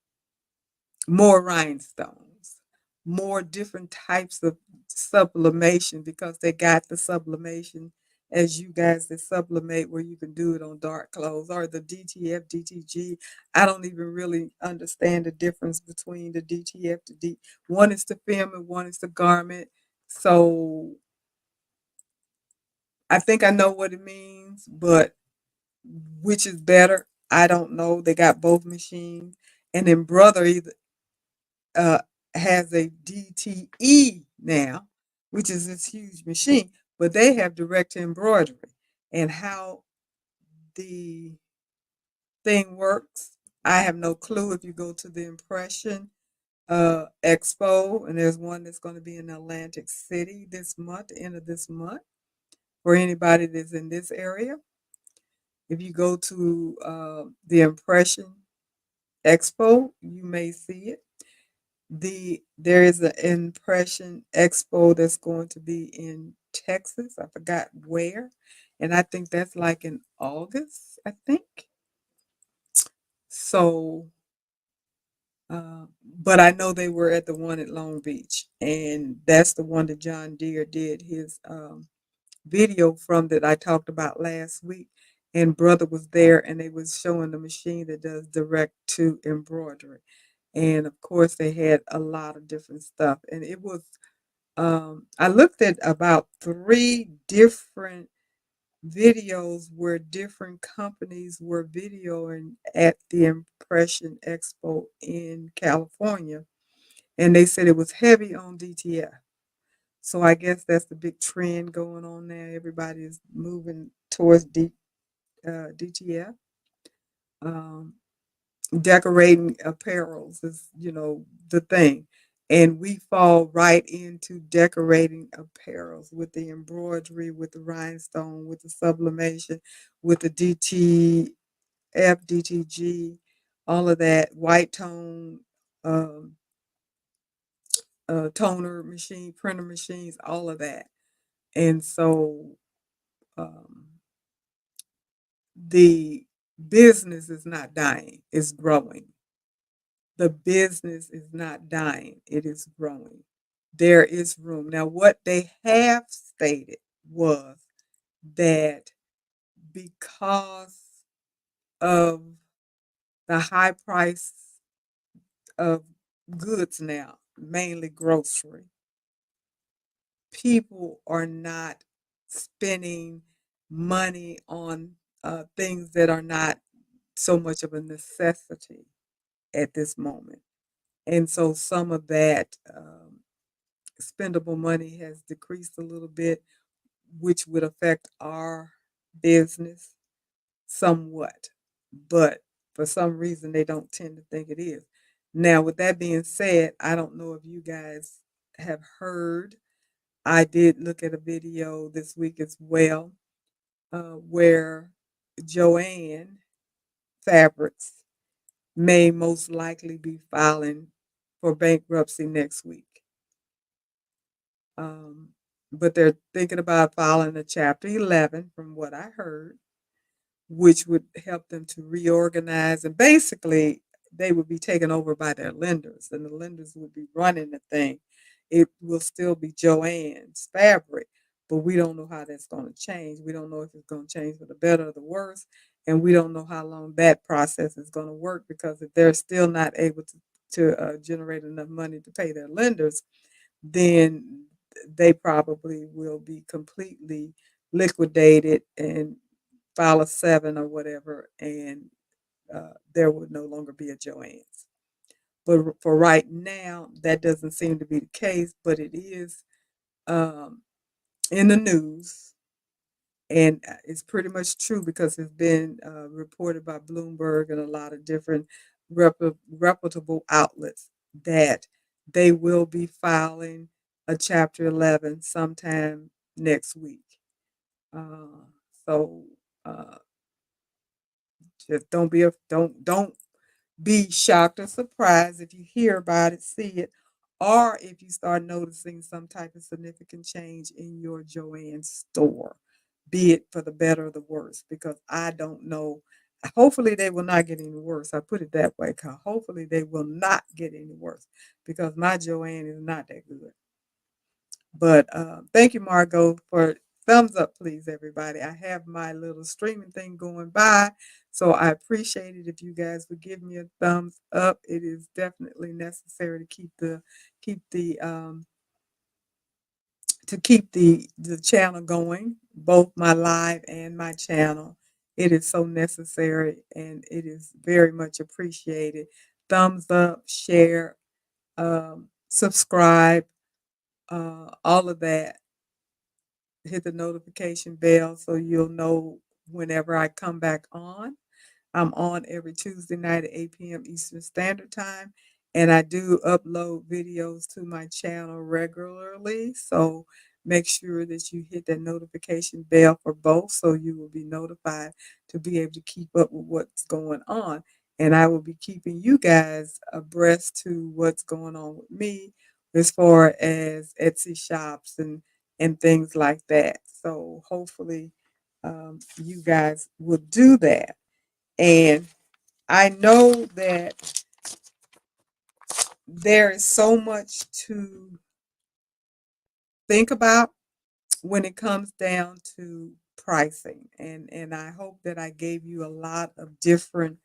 more rhinestones, more different types of sublimation because they got the sublimation as you guys that sublimate where you can do it on dark clothes or the DTF, DTG. I don't even really understand the difference between the DTF, the D. One is the film and one is the garment. So I think I know what it means, but which is better? I don't know. They got both machines. And then embroidery uh, has a DTE now, which is this huge machine, but they have direct to embroidery. And how the thing works, I have no clue. If you go to the impression expo, and there's one that's going to be in Atlantic City this month, the end of this month, for anybody that's in this area. If you go to the impression expo, you may see it. There is an impression expo that's going to be in Texas. I forgot where, and I think that's like in August. I think so. But I know they were at the one at Long Beach, and that's the one that John Deere did his video from that I talked about last week. And brother was there, and they was showing the machine that does direct to embroidery. And of course, they had a lot of different stuff, and it was. I looked at about three different videos where different companies were videoing at the Impression Expo in California, and they said it was heavy on DTF. So I guess that's the big trend going on now. Everybody is moving towards DTF. Um, Decorating apparels is, the thing. And we fall right into decorating apparels with the embroidery, with the rhinestone, with the sublimation, with the DTF, DTG, all of that, white tone, um, toner machine, printer machines, all of that. And so um, the business is not dying, it's growing. The business is not dying, it is growing. There is room. Now, what they have stated was that because of the high price of goods now, mainly grocery, people are not spending money on things that are not so much of a necessity at this moment. And so some of that spendable money has decreased a little bit, which would affect our business somewhat. But for some reason, they don't tend to think it is. Now, with that being said, I don't know if you guys have heard. I did look at a video this week as well, where Joanne Fabrics may most likely be filing for bankruptcy next week. Um, but they're thinking about filing a Chapter 11, from what I heard, which would help them to reorganize and basically they would be taken over by their lenders, and the lenders would be running the thing. It will still be Joanne's fabric, but we don't know how that's going to change. We don't know if it's going to change for the better or the worse, and we don't know how long that process is going to work, because if they're still not able to generate enough money to pay their lenders, then they probably will be completely liquidated and file a seven or whatever, and there would no longer be a Joanne's. But for right now, that doesn't seem to be the case, but it is um, in the news. And it's pretty much true, because it's been reported by Bloomberg and a lot of different reputable outlets that they will be filing a Chapter 11 sometime next week. Uh, so uh, just don't be shocked or surprised if you hear about it, see it, or if you start noticing some type of significant change in your Joanne store, be it for the better or the worse, because I don't know. Hopefully, they will not get any worse. I put it that way, because hopefully they will not get any worse, because my Joanne is not that good. But thank you, Margot, for thumbs up, please, everybody. I have my little streaming thing going by, so I appreciate it if you guys would give me a thumbs up. It is definitely necessary to keep the channel going, both my live and my channel. It is so necessary, and it is very much appreciated. Thumbs up, share, subscribe, all of that. Hit the notification bell so you'll know whenever I come back on. I'm on every Tuesday night at 8 p.m. Eastern Standard Time, and I do upload videos to my channel regularly. So make sure that you hit that notification bell for both, so you will be notified to be able to keep up with what's going on. And I will be keeping you guys abreast to what's going on with me as far as Etsy shops and things like that. So hopefully you guys will do that. And I know that there is so much to think about when it comes down to pricing. And I hope that I gave you a lot of different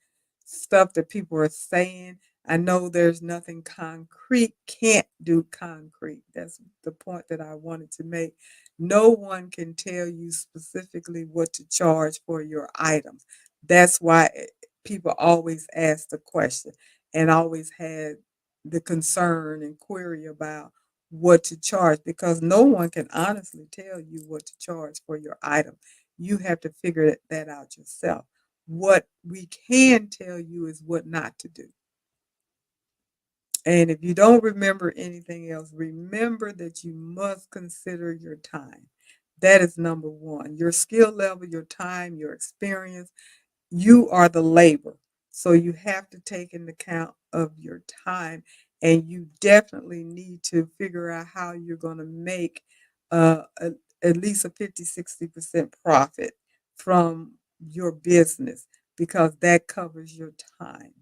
stuff that people are saying. I know there's nothing concrete, can't do concrete. That's the point that I wanted to make. No one can tell you specifically what to charge for your items. That's why people always ask the question, and always had the concern and query about what to charge, because no one can honestly tell you what to charge for your item. You have to figure that out yourself. What we can tell you is what not to do. And if you don't remember anything else, remember that you must consider your time. That is number one. Your skill level, your time, your experience. You are the labor. So you have to take into account of your time, and you definitely need to figure out how you're going to make at least a 50-60% profit from your business, because that covers your time.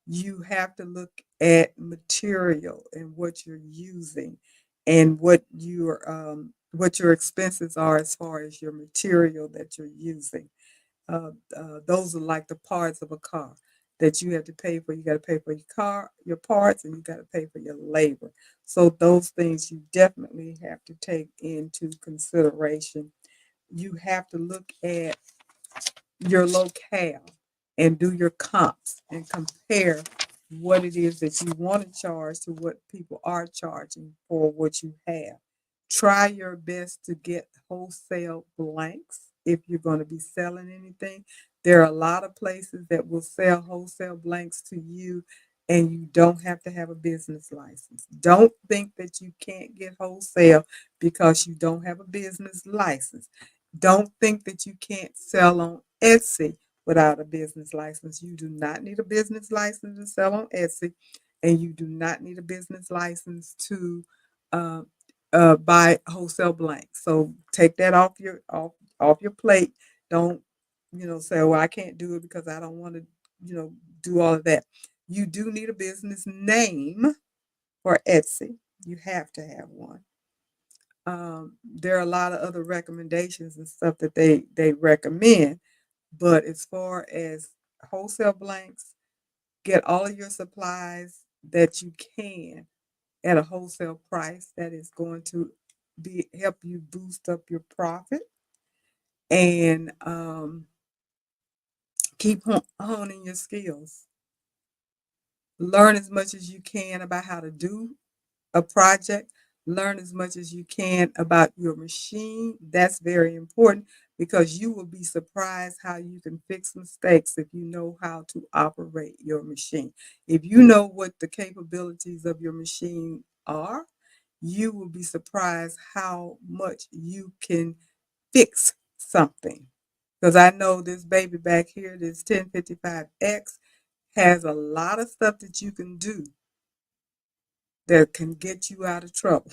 You have to look at material and what you're using, and what your expenses are as far as your material that you're using. Those are like the parts of a car that you have to pay for. You got to pay for your car, your parts, and you got to pay for your labor. So those things you definitely have to take into consideration. You have to look at your locale and do your comps and compare what it is that you want to charge to what people are charging for what you have. Try your best to get wholesale blanks if you're going to be selling anything. There are a lot of places that will sell wholesale blanks to you, and you don't have to have a business license. Don't think that you can't get wholesale because you don't have a business license. Don't think that you can't sell on Etsy without a business license. You do not need a business license to sell on Etsy, and you do not need a business license to uh, buy wholesale blanks. So take that off your plate. Don't say, "Well, I can't do it because I don't want to," do all of that. You do need a business name for Etsy. You have to have one. There are a lot of other recommendations and stuff that they recommend, but as far as wholesale blanks, get all of your supplies that you can at a wholesale price that is going to be help you boost up your profit and keep honing your skills. Learn as much as you can about how to do a project. Learn as much as you can about your machine. That's very important because you will be surprised how you can fix mistakes if you know how to operate your machine. If you know what the capabilities of your machine are, you will be surprised how much you can fix something. Because I know this baby back here, this 1055X, has a lot of stuff that you can do that can get you out of trouble.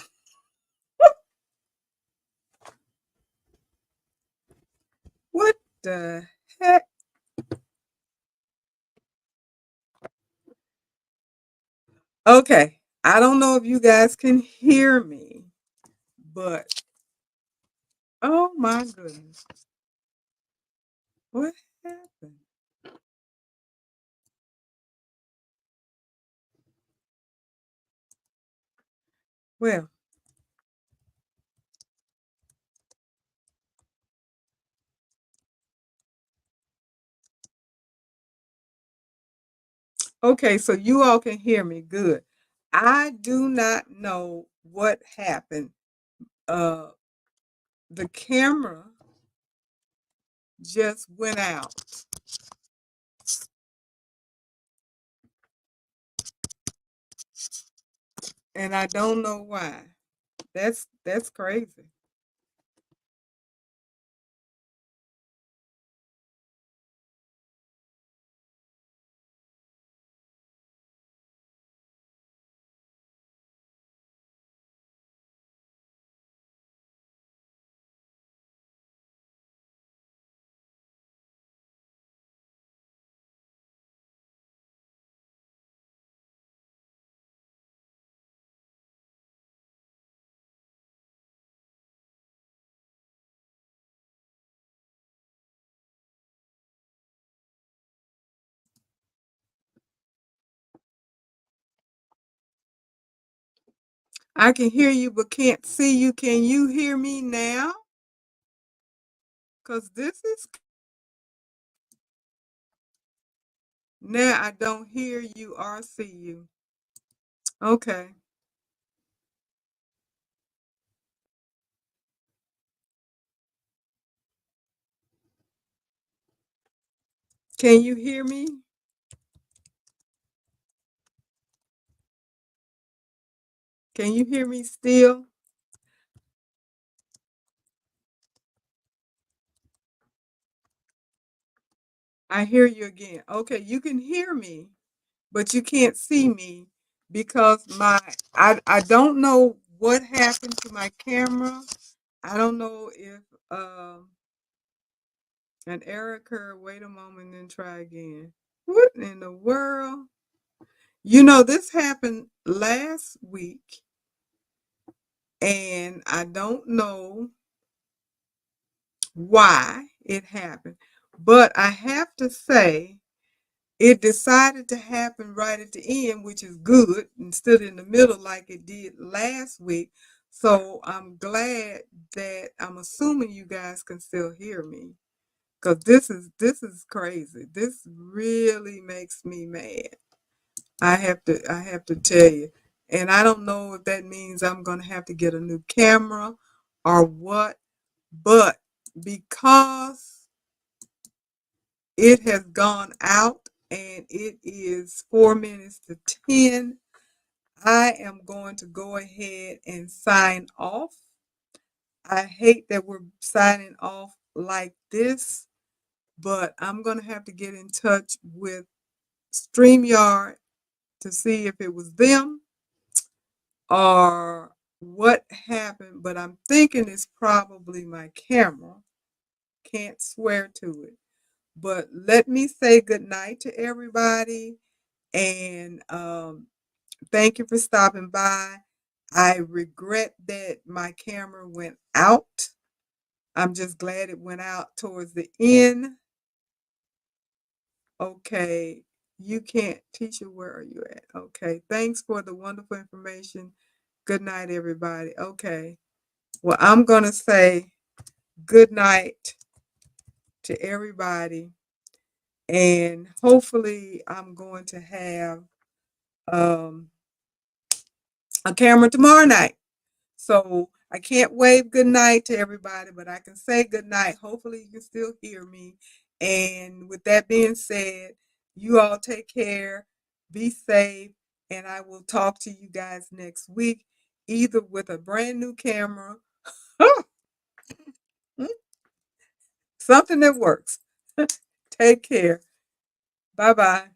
What the heck? Okay, I don't know if you guys can hear me, but oh my goodness, what happened? Well, okay, so you all can hear me. Good. I do not know what happened. Uh, the camera just went out, and I don't know why. That's crazy. I can hear you, but can't see you. Can you hear me now? Cause this is now I don't hear you or see you. Okay. Can you hear me? Can you hear me still? I hear you again. Okay, you can hear me, but you can't see me because I don't know what happened to my camera. I don't know if an error occurred. Wait a moment and try again. What in the world? You know, this happened last week, and I don't know why it happened. But I have to say, it decided to happen right at the end, which is good, instead in the middle like it did last week. So I'm glad that I'm assuming you guys can still hear me. Because this is crazy. This really makes me mad. I have to tell you. And I don't know if that means I'm gonna have to get a new camera or what, but because it has gone out and it is 4 minutes to 10, I am going to go ahead and sign off. I hate that we're signing off like this, but I'm gonna have to get in touch with Streamyard to see if it was them or what happened, but I'm thinking it's probably my camera. Can't swear to it. But let me say good night to everybody. And thank you for stopping by. I regret that my camera went out. I'm just glad it went out towards the end. Okay, you can't, Tisha, where are you at? Okay, thanks for the wonderful information. Good night, everybody. Okay, well, I'm going to say good night to everybody. And hopefully, I'm going to have um, a camera tomorrow night. So I can't wave good night to everybody, but I can say good night. Hopefully, you can still hear me. And with that being said, you all take care, be safe, and I will talk to you guys next week, either with a brand new camera, something that works. Take care. Bye bye.